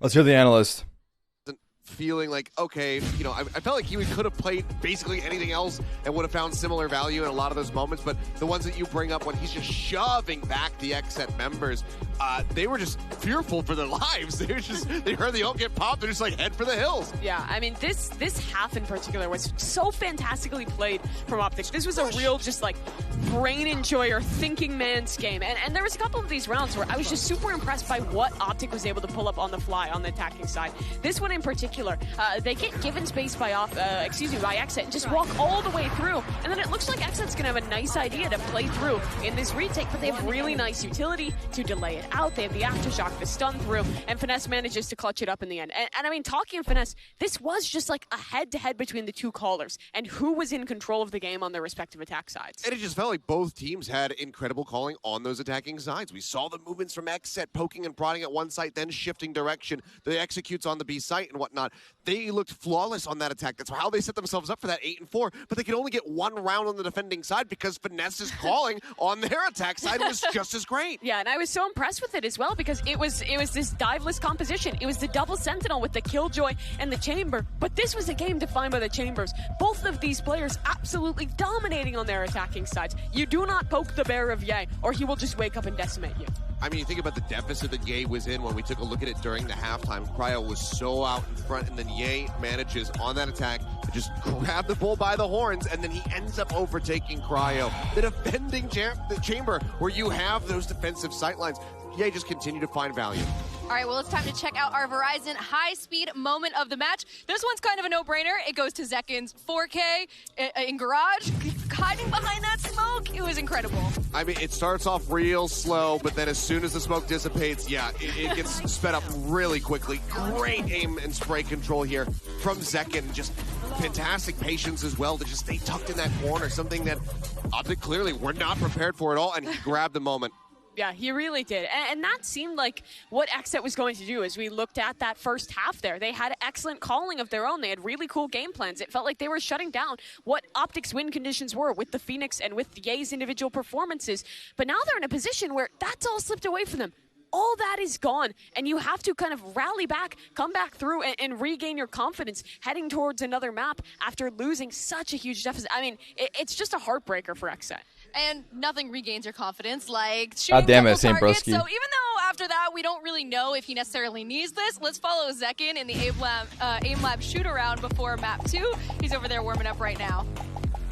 Let's hear the analyst. Feeling like, okay, you know, I felt like he could have played basically anything else and would have found similar value in a lot of those moments, but the ones that you bring up when he's just shoving back the XSET members, they were just fearful for their lives. They heard the ult get popped, they're just like, head for the hills. Yeah, I mean, this half in particular was so fantastically played from Optic. This was a real just like brain enjoyer, thinking man's game. And there was a couple of these rounds where I was just super impressed by what Optic was able to pull up on the fly on the attacking side. This one in particular, they get given space by XSET and just walk all the way through. And then it looks like XSET's going to have a nice idea to play through in this retake, but they have really nice utility to delay it out. They have the aftershock, the stun through, and Finesse manages to clutch it up in the end. And I mean, talking of Finesse, this was just like a head-to-head between the two callers and who was in control of the game on their respective attack sides. And it just felt like both teams had incredible calling on those attacking sides. We saw the movements from XSET poking and prodding at one site, then shifting direction. The executes on the B site and whatnot. They looked flawless on that attack. That's how they set themselves up for that 8-4, but they could only get one round on the defending side because Finesse's calling on their attack side was just as great. Yeah, and I was so impressed with it as well because it was this diveless composition. It was the double sentinel with the Killjoy and the Chamber, but this was a game defined by the Chambers. Both of these players absolutely dominating on their attacking sides. You do not poke the bear of Ye, or he will just wake up and decimate you. I mean, you think about the deficit that Ye was in when we took a look at it during the halftime. Cryo was so out in front, and then Ye manages on that attack to just grab the bull by the horns, and then he ends up overtaking Cryo. The defending the chamber where you have those defensive sightlines. Ye just continue to find value. All right, well, it's time to check out our Verizon high-speed moment of the match. This one's kind of a no-brainer. It goes to Zekken's 4K in Garage, hiding behind that smoke. It was incredible. I mean, it starts off real slow, but then as soon as the smoke dissipates, yeah, it gets sped up really quickly. Great aim and spray control here from Zekken. Just fantastic patience as well to just stay tucked in that corner, something that Optic clearly were not prepared for at all, and he grabbed the moment. Yeah, he really did. And that seemed like what XSET was going to do as we looked at that first half there. They had excellent calling of their own. They had really cool game plans. It felt like they were shutting down what Optic's win conditions were with the Phoenix and with Ye's individual performances. But now they're in a position where that's all slipped away from them. All that is gone, and you have to kind of rally back, come back through, and regain your confidence heading towards another map after losing such a huge deficit. I mean, it's just a heartbreaker for XSET. And nothing regains your confidence like shooting damn it, St. targets. Broski. So even though after that we don't really know if he necessarily needs this, let's follow Zekken in the aim lab shoot around before map 2. He's over there warming up right now,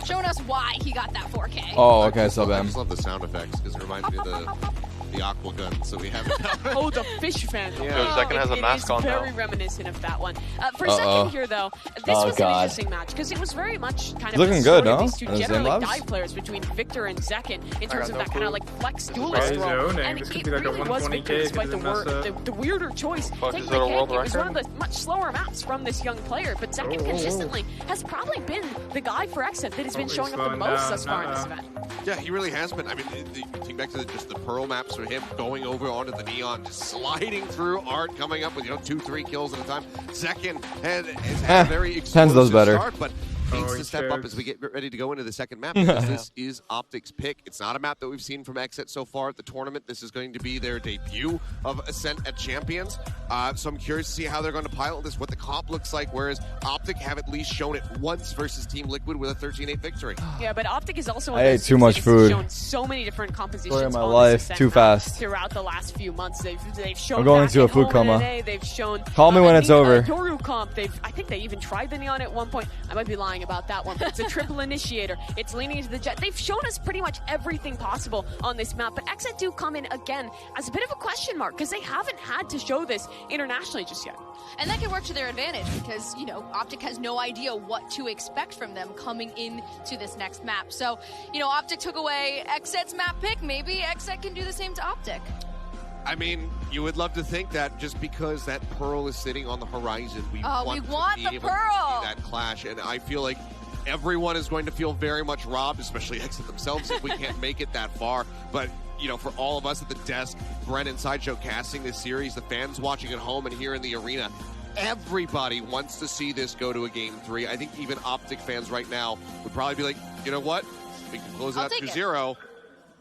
showing us why he got that 4K. Oh, okay, so I just love the sound effects because it reminds me of the aqua gun, so we have it. Oh, the fish fan. Yeah. Zekken has a mask on now. Very reminiscent of that one. For Zekken here, though, this was an interesting match because it was very much kind of looking good, huh? These two in generally labs? dive players between Victor and Zekken in terms of that kind of like flex duelist He's role. owning. And This could it be like a really was 120K Victor despite the weirder choice. Fuck, Take is the that a cake. world It was one record? of the much slower maps from this young player, but Zekken consistently has probably been the guy for XSET that has been showing up the most thus far in this event. Yeah, he really has been. I mean, think back to just the Pearl maps for him going over onto the Neon, just sliding through Art, coming up with 2-3 kills at a time. Zekken has had a very explosive start, but needs to step up as we get ready to go into the second map, because this is Optic's pick. It's not a map that we've seen from Exit so far at the tournament. This is going to be their debut of Ascent at Champions. So I'm curious to see how they're going to pilot this, what the comp looks like, whereas Optic have at least shown it once versus Team Liquid with a 13-8 victory. Yeah, but Optic is also I ate too much food. Shown so many different compositions Story of my on life, this too fast. throughout the last few months. They've shown I'm going to a food coma. They've shown Call me when it's over. Doru comp. I think they even tried the Neon at one point. I might be lying about that one, but it's a triple initiator. It's leaning into the jet. They've shown us pretty much everything possible on this map, but Exit do come in again as a bit of a question mark because they haven't had to show this internationally just yet. And that can work to their advantage because, you know, Optic has no idea what to expect from them coming into this next map. So, you know, Optic took away Exet's map pick. Maybe Exet can do the same to Optic. I mean, you would love to think that just because that Pearl is sitting on the horizon, we want to be able to see that clash. And I feel like everyone is going to feel very much robbed, especially Exit themselves, if we can't make it that far. But, you know, for all of us at the desk, Brent and Sideshow casting this series, the fans watching at home and here in the arena, everybody wants to see this go to a Game 3. I think even Optic fans right now would probably be like, you know what? We can close it out 2-0.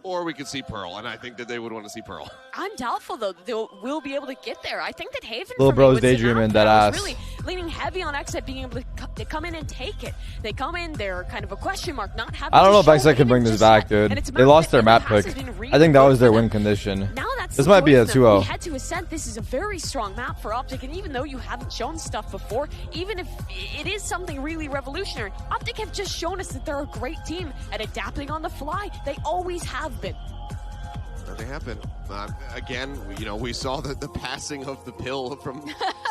Or we could see Pearl, and I think that they would want to see Pearl. I'm doubtful, though, they will be able to get there. I think that Haven Little bro's daydreaming that ass. Really leaning heavy on Exit being able to come in and take it. They come in, they're kind of a question mark, not having I don't know if Exit can bring this back, dude. They lost their map pick. I think that was their win condition. Now that's this might be a 2-0. Head to Ascent, this is a very strong map for Optic, and even though you haven't shown stuff before, even if it is something really revolutionary, Optic have just shown us that they're a great team at adapting on the fly. They always have been. They have been. Again, you know, we saw the passing of the pill from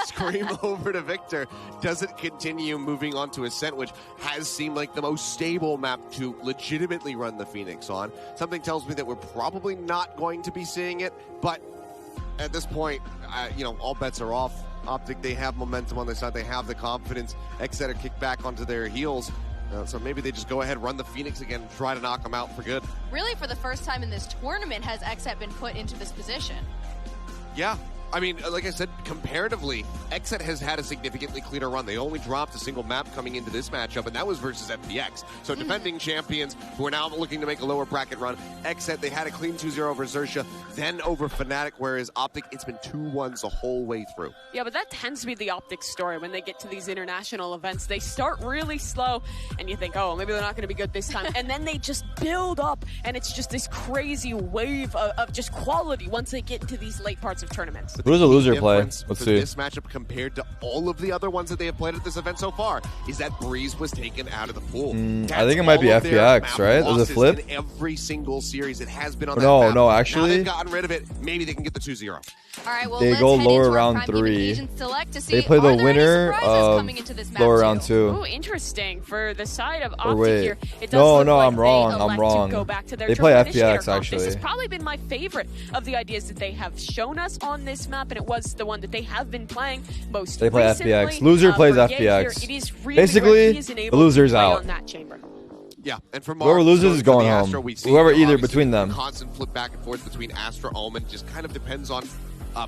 Scream over to Victor. Does it continue moving on to Ascent, which has seemed like the most stable map to legitimately run the Phoenix on? Something tells me that we're probably not going to be seeing it, but at this point, you know, all bets are off. Optic, they have momentum on their side. They have the confidence. Exet are kicked back onto their heels. So maybe they just go ahead, run the Phoenix again, and try to knock them out for good. Really, for the first time in this tournament, has Exet been put into this position? Yeah. I mean, like I said, comparatively, Exet has had a significantly cleaner run. They only dropped a single map coming into this matchup, and that was versus FPX. So defending champions who are now looking to make a lower bracket run. Exet, they had a clean 2-0 over Xerxia, then over Fnatic, whereas Optic, it's been 2-1s the whole way through. Yeah, but that tends to be the Optic story when they get to these international events. They start really slow, and you think, oh, maybe they're not going to be good this time. And then they just build up, and it's just this crazy wave of just quality once they get into these late parts of tournaments. Who does a loser play? Let's see. This matchup compared to all of the other ones that they have played at this event so far is that Breeze was taken out of the pool. I think it might be FPX, right? Is it flip? In every single series it has been on that No, map. no, actually. Now they've gotten rid of it. Maybe they can get the 2-0. All right, well, they go lower round 3. They play the winner of lower round 2. Oh, interesting. For the side of Optic here, it does look no, like I'm wrong. they I'm wrong. go back to their they play FPX actually. This has probably been my favorite of the ideas that they have shown us on this map, and it was the one that they have been playing most They play recently. FPX. Loser plays FPX. Basically, the loser's out. Yeah, and from whoever loses is going home. Whoever either between them. Constant flip back and forth between Astra, Omen, just kind of depends on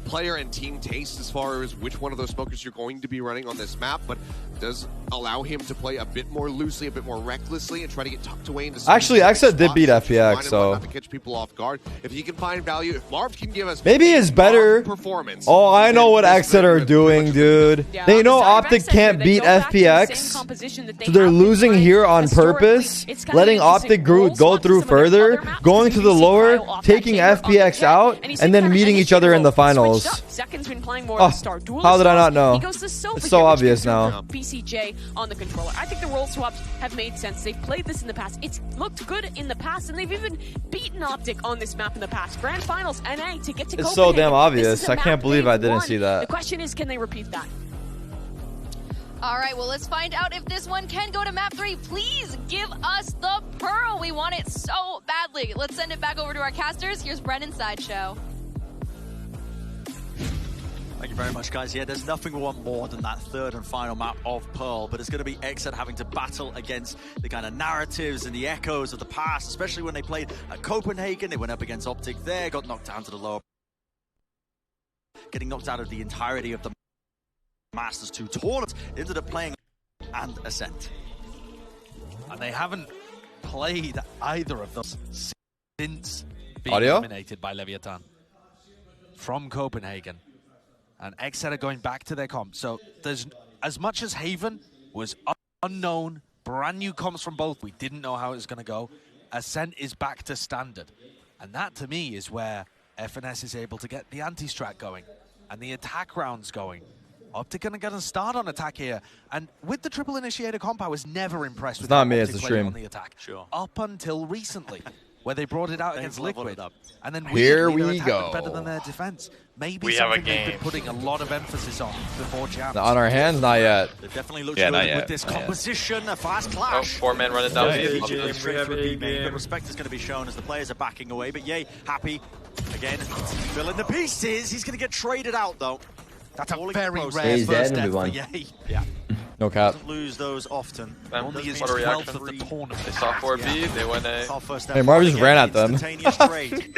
player and team taste as far as which one of those smokers you're going to be running on this map, but does allow him to play a bit more loosely, a bit more recklessly, and try to get tucked away into. Actually, Exet did beat FPX, so not to catch people off guard. If he can find value, if Marv can give us maybe it's better performance. Oh, I know what Exet are doing, dude. Yeah, they know Optic can't beat FPX, so they're losing here on purpose, letting Optic go through further, going to the lower, taking FPX out, and then meeting each other in the finals. How did I not know? It's so obvious now. BCJ on the controller. I think the role swaps have made sense. They've played this in the past. It's looked good in the past, and they've even beaten Optic on this map in the past. Grand Finals, NA, to get to Copenhagen. It's so damn obvious. I can't believe I didn't see that. The question is, can they repeat that? All right, well, let's find out if this one can go to map 3. Please give us the Pearl. We want it so badly. Let's send it back over to our casters. Here's Brennan Sideshow. Thank you very much, guys. Yeah, there's nothing we want more than that third and final map of Pearl, but it's going to be Exet having to battle against the kind of narratives and the echoes of the past, especially when they played at Copenhagen. They went up against Optic there, got knocked down to the lower, getting knocked out of the entirety of the Masters 2 tournament, ended up playing and Ascent. And they haven't played either of those since being Audio? eliminated by Leviathan from Copenhagen. And XZ are going back to their comp. So there's, as much as Haven was unknown, brand new comps from both, we didn't know how it was going to go. Ascent is back to standard. And that, to me, is where FNS is able to get the anti-strat going and the attack rounds going. Optic gonna get a start on attack here, and with the triple initiator comp, I was never impressed with not me, Optic it's the playing stream. on the attack. Sure. Up until recently, where they brought it out against Liquid, and then here weirdly, we their attack go. was better than their defense. Maybe We have a something they've been game. putting a lot of emphasis on before jams. On our hands, not yet. They definitely look Yeah, not good yet. with this Not yet. composition. A fast Oh, clash. 4-man running down. Yeah, B. yeah, yeah. Straight We have for a a B main, game. but respect is going to be shown as the players are backing away. But Yay, happy. Again, filling the pieces. He's going to get traded out, though. That's a Falling very process. rare He's first dead death and we for won. Yay. Yeah, No cap. doesn't lose those often. Only his What a 12th reaction. of the tournament. They saw 4B, they went A. Our first Hey, Marv just ran at them. Instantaneous trade.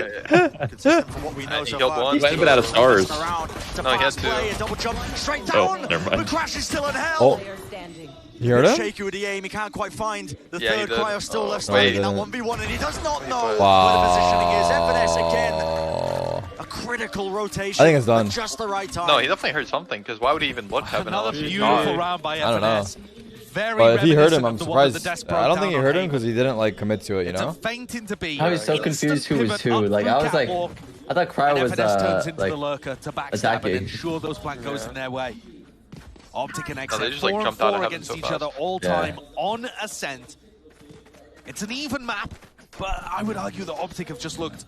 Consistent from what we know He so killed far. one. He might have been out of stars. Around to No, he had fast two. play, a double jump straight Oh, down. never mind. The crash is still in hell. Oh, you heard him? Shaky with the aim, he can't quite find the Yeah, he third did. cryo still Oh, left no, he standing in that didn't. 1v1, and he does not know Wow. where the positioning is. FNS again, a critical rotation. I think it's done. At just the right time. No, he definitely heard something, because why would he even look Heaven Another unless he's beautiful not? round by I don't know. FNS. Very But if he heard him, reminiscent I'm of the one that surprised. the Des I don't broke think he down heard on him because he didn't like commit to it, you It's know? a fainting to be. I was so Instant confused who was pivot who. up Like through I was like, catwalk, I thought Cryo and was FNS turns into like the lurker to backstab and attacking. ensure those plant goes in their way. Optic and they XZ just, like, 4 and jumped out of 4 heaven against so each fast. other all Yeah. time on Ascent. It's an even map, but I would argue that Optic have just looked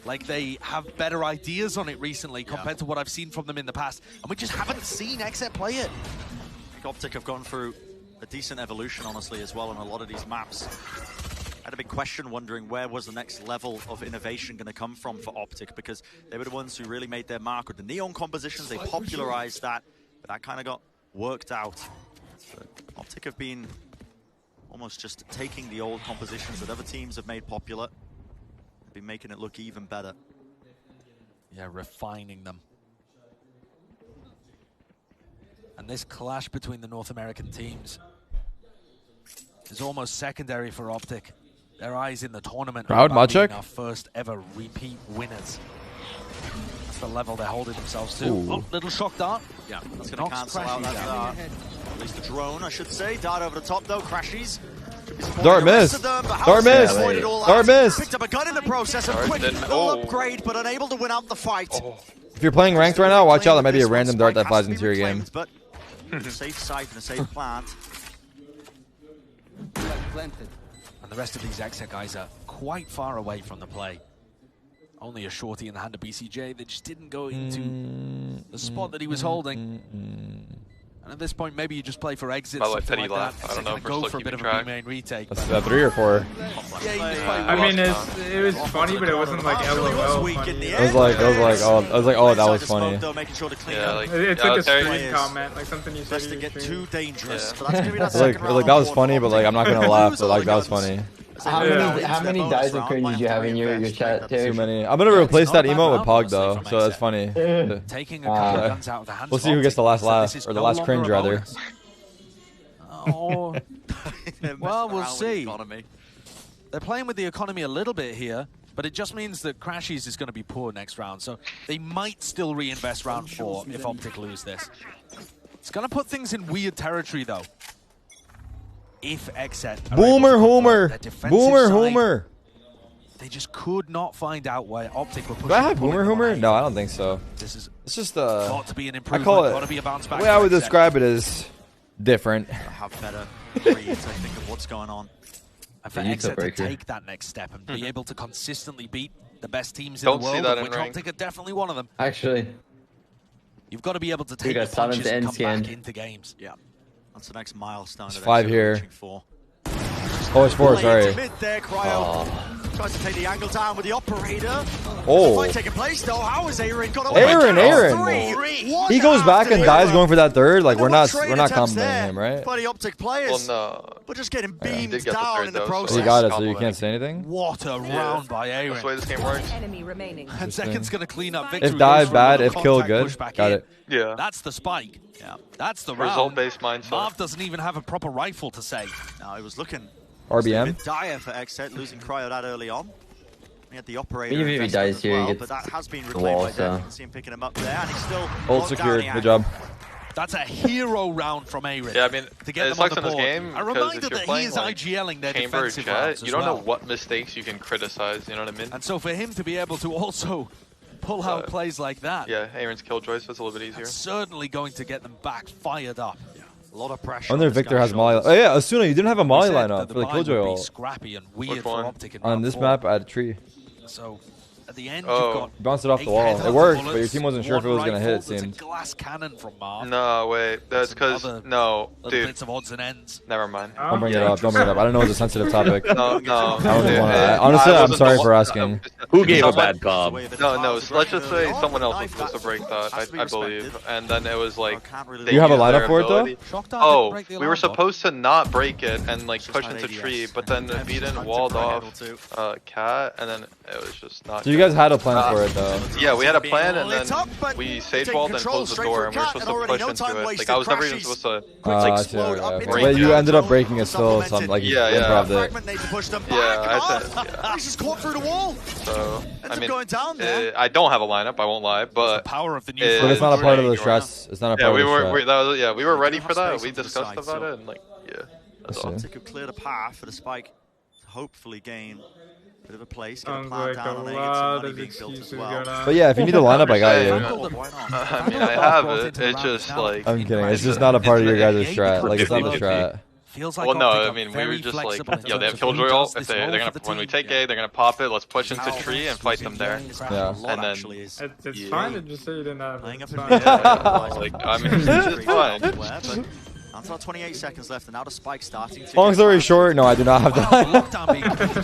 like they have better ideas on it recently compared to what I've seen from them in the past, and we just haven't seen XZ play it. I think Optic have gone through a decent evolution, honestly, as well on a lot of these maps. I had a big question wondering where was the next level of innovation going to come from for Optic, because they were the ones who really made their mark with the neon compositions. They popularized that, but that kind of got worked out. But Optic have been almost just taking the old compositions that other teams have made popular, been making it look even better. Yeah, refining them. And this clash between the North American teams is almost secondary for Optic. Their eyes in the tournament are Crowd, about being Maciek? our first ever repeat winners. That's the level they're holding themselves to. Ooh. Oh, little shock dart. Yeah, that's going to Knocks cancel out Crashies that down. dart. At least the drone, I should say. Dart over the top, though. Crashies. Dart missed. Dart missed. Dart missed. Picked up a gun in the process. A Dart quick didn't- little oh. upgrade, but unable to win out the fight. If you're playing ranked right now, watch out. There might be a random dart that flies into your game. But safe side and a safe plant. And the rest of these XZ guys are quite far away from the play. Only a shorty in the hand of BCJ that just didn't go into the spot that he was holding. And at this point, maybe you just play for exit, By the way, something Petty like left. that. I don't know if we're Go still for a bit of keeping a track. B-main retake. That's but- 3 or 4. Yeah, you can play I mean, it was funny, but it wasn't like LOL funny. I was like, oh, that was funny. Yeah, like, It yeah, took a Terry- stream comment, like something you said. Best to in your get stream. too dangerous. Yeah. But that's gonna be that I was second like, round that was for funny, but like I'm not gonna laugh. But like that was funny. How many dies of cringe did you have in your chat, Terry? Too many. I'm gonna replace that emote with Pog though, so that's funny. Taking a couple of guns out of the hands We'll of see who gets the last Optic, laugh this is or the no last longer cringe a rather. bonus. Oh, well, we'll see. They're playing with the economy a little bit here, but it just means that Crashies is going to be poor next round, so they might still reinvest round 4 if Optic lose this. It's going to put things in weird territory, though. If XZ Boomer Homer, Boomer Homer. They just could not find out where Optic were pushing. Do I have Boomer pulling Homer? away. No, I don't think so. This is It's just got to be an I improvement. call Got to it. be a bounce back. The way I would for XZ. describe it is different. Have better reads, I think, of what's going on. And for The XZ to breaker. take that next step and be able to consistently beat the best teams in Don't the see world, that of in which ranked. Optic are definitely one of them. Actually, You've got to be able to take got the punches Sonnen's and end come scanned. back into games. Yeah, that's the next milestone. It's that 5 XZ are here. reaching for. Oh, it's 4. Play Sorry. into mid there, Cryo. Tries to take the angle down with the operator. Oh. Fight taking place though. How is Aaron got away? Aaron. He goes back and dies going for that third. Like we're not complimenting him, right? Bloody Optic players. Well, no. We're just getting He beamed did get the down third, in the though, so process. He got it, so you Complimenting. can't say anything. What a round by Aaron. That's the way this game works. Enemy remaining. And second's going to clean up victory. If dive Goes for a bad, little if kill contact good. push back Got in. it. Yeah. That's the spike. Yeah, that's the round. Result-based mindset. Marv doesn't even have a proper rifle to say. No, it was looking RBM. Dire for Exet, losing Cryo that early on. He had the operator. Even if he dies here, he gets but that has been the wall, by so. you can see him picking him up there, and he's still Ult secured. Good job. That's a hero round from A-Rid. Yeah, I mean, to get it them on sucks the in this board. game A because reminder if you're that he playing is like IGLing their Chamber defensive Jet, rounds you don't as know well. what mistakes you can criticize. You know what I mean? And so for him to be able to also pull out plays like that, yeah, Aaron's killjoy, so it's a little bit easier. Certainly going to get them back fired up. A lot of pressure. I wonder if Victor has Molly. Oh yeah, Asuna, you didn't have a Molly lineup for the Killjoy ult. Scrappy and weird for Optic in on this map at a tree. So at the end, Oh. you've got Bounced it off the wall. It worked, but your team wasn't sure if it was gonna hit. It It's a seemed. glass cannon from Marv. No, wait, that's because no, Little dude. bits of odds and ends. Never mind. Don't bring it up. Don't bring it up. I don't know it's a sensitive topic. No, no. I don't dude, want to. Honestly, I'm wasn't sorry the for one- asking. Who gave a bad comp? No, let's just say someone else was supposed to break that, I believe. And then it was like... they You have a used lineup their for it, though? ability. Oh, we were supposed to not break it and like push into tree, but then Beaten walled off Cat, and then it was just not... So you guys had a plan for it, though. Yeah, we had a plan, and then we sage walled and closed the door, and we were supposed to push into it. Like, I was never even supposed to... But you ended up breaking it still, some like you improv'd it. Yeah, I said... He's just caught through the wall. So, I mean, going down there. I don't have a lineup, I won't lie, but... Power of the new But it's not a part of the stress. It's not a part of the stress. we were ready for that. We discussed about it, and like, yeah, that's all. Optic could clear the path for the spike to hopefully gain a bit of a place. Get a Sounds plan like down a on it, get lot some money of being built as excuses well. going on. But yeah, if you need a lineup, I got you. I mean, I have it. It's just like... I'm kidding. It's just not a part of your guys' strat. Like, it's not a strat. Feels like well, no, I mean, we were just like, yo, they have Killjoy ult. If they're gonna, when we take A, they're gonna pop it. Let's push into tree and fight them there. Yeah. And then It's fine to just say you didn't have it. It's fine. like, I mean, it's fine. Until 28 seconds left, and now the spike starting to... Long story short, no, I do not have that.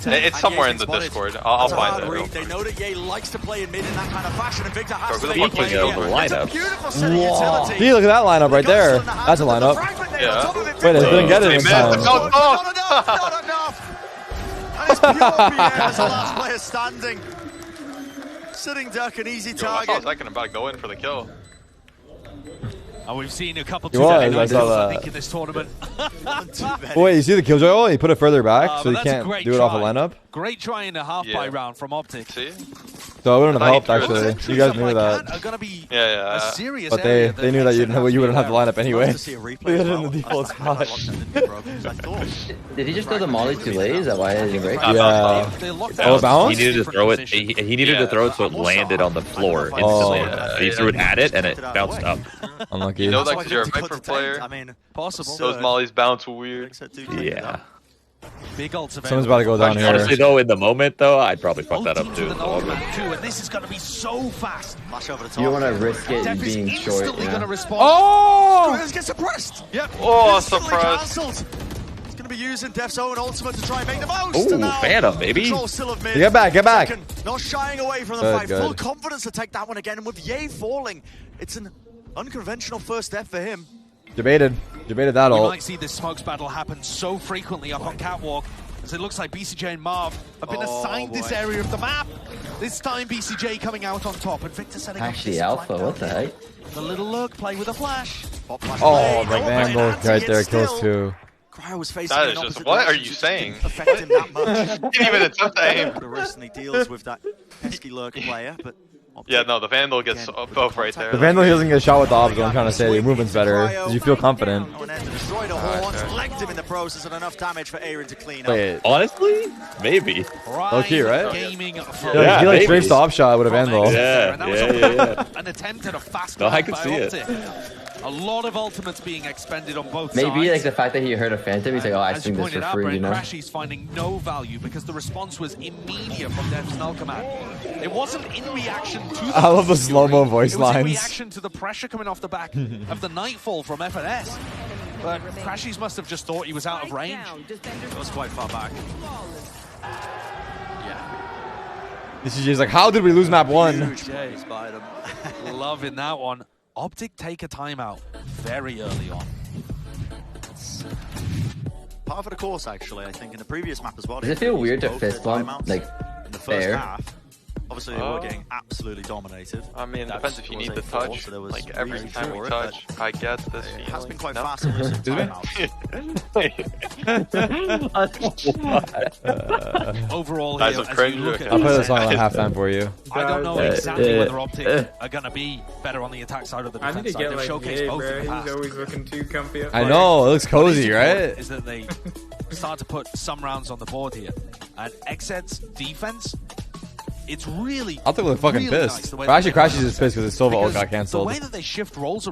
It's somewhere in the Discord. I'll find it. They know that Ye likes to play in mid in that kind of fashion, and Victor has to Speaking of lineup. Whoa. See, look at that lineup right there. That's a lineup. Yeah. Wait, they didn't get it in time. Not enough! And it's pure BM as the last player standing. Sitting duck, an easy Yo, I saw target. Zekin about to go in for the kill. And we've seen a couple I saw I think in this tournament. Wait, you see the Killjoy ult? He put it further back, so he that's a can't great do it off a try. lineup. Great try in a half-buy round from Optic. See? So it wouldn't have helped, I thought he actually. You guys knew that. Are gonna be Yeah. a serious But area they knew that you wouldn't have the lineup anyway. Love to see a replay Look at as it in well. the default That's spot. Did he just throw the molly too late? Is that why it didn't break? Yeah. They locked Oh, out. bounce? He needed to throw it. He needed to throw it so it landed on the floor instantly. He threw it at it and it bounced up. Unlucky. You know that because you're a Viper player. I mean, Possible. Those mollies bounce weird. Yeah. Big ults Someone's about to go down here. Honestly, though, in the moment, though, I'd probably fuck that up too. And this is going to be so fast. Flash over the top. You don't want to risk it Def is being short. instantly going to respond. Oh! Let's get suppressed. Yep. Oh, Instantly surprise. cancelled. He's going to be using Def's own ultimate to try and make the most. Ooh, And now, Phantom, baby. control still of mid. Get back, get back. Not shying away from the Good, fight. good. Full confidence to take that one again. And with Ye falling, it's an unconventional first step for him. Debated that We ult. might see this smokes battle happen so frequently up on Catwalk, as it looks like BCJ and Marv have been assigned this area of the map. This time BCJ coming out on top, and Victor setting up Actually, this Alpha, strike what the down. heck? The little lurk play with a flash. Pop flash Oh, play. the Vandal right there kills two. Cryo was facing That an is just, opposite what are direction, you just saying? didn't affect him that much. Didn't even attempt to aim. The rest, and he deals with that pesky lurk player, but Yeah, no, the Vandal gets both right there. The Vandal doesn't get shot with the obs, what I'm trying to say. Your movement's better, because you feel confident. and then destroyed a horns, legged him in the process, and enough damage for Aaron to clean up. Wait, Honestly, maybe. low-key, right? Gaming for Yeah, he like maybe. strafes the op shot with a Vandal. Yeah, yeah. an attempt at a fast No, I grab can by see it. Optic. A lot of ultimates being expended on both Maybe sides. like the fact that he heard a Phantom, he's like, oh, I As you swing this pointed for out, free, Brent, you know? Crashy's finding no value because the response was immediate from Dev's null command. It wasn't in reaction to the I love the slow-mo voice It was in lines. reaction to the pressure coming off the back of the Nightfall from FNS. But Crashy's must have just thought he was out of range. It was quite far back. This is just like, how did we lose map 1? Huge plays by them. Loving that one. Optic take a timeout very early on. Part of the course, actually, I think, in the previous map as well. Does it feel weird to Both fist their bump, timeouts like, in the first fair? half. Obviously, they were getting absolutely dominated. I mean, it depends if you need the touch. So like every time you touch, I get this feeling. It has been quite fast in recent timeouts. Overall, Guys, here, I'm cringe. I'll play the song at halftime for you. I don't know exactly whether Optic are going to be better on the attack side or the I defense need to side. get They've like showcased both in the He's past. always looking too comfy. I know, it looks cozy, right? Is that they start to put some rounds on the board here. And Xed's defense, it's really, I'll take a fucking really pissed. nice the way Actually, that they Crashies is pissed because his Silva ult got the cancelled. way that they shift roles around.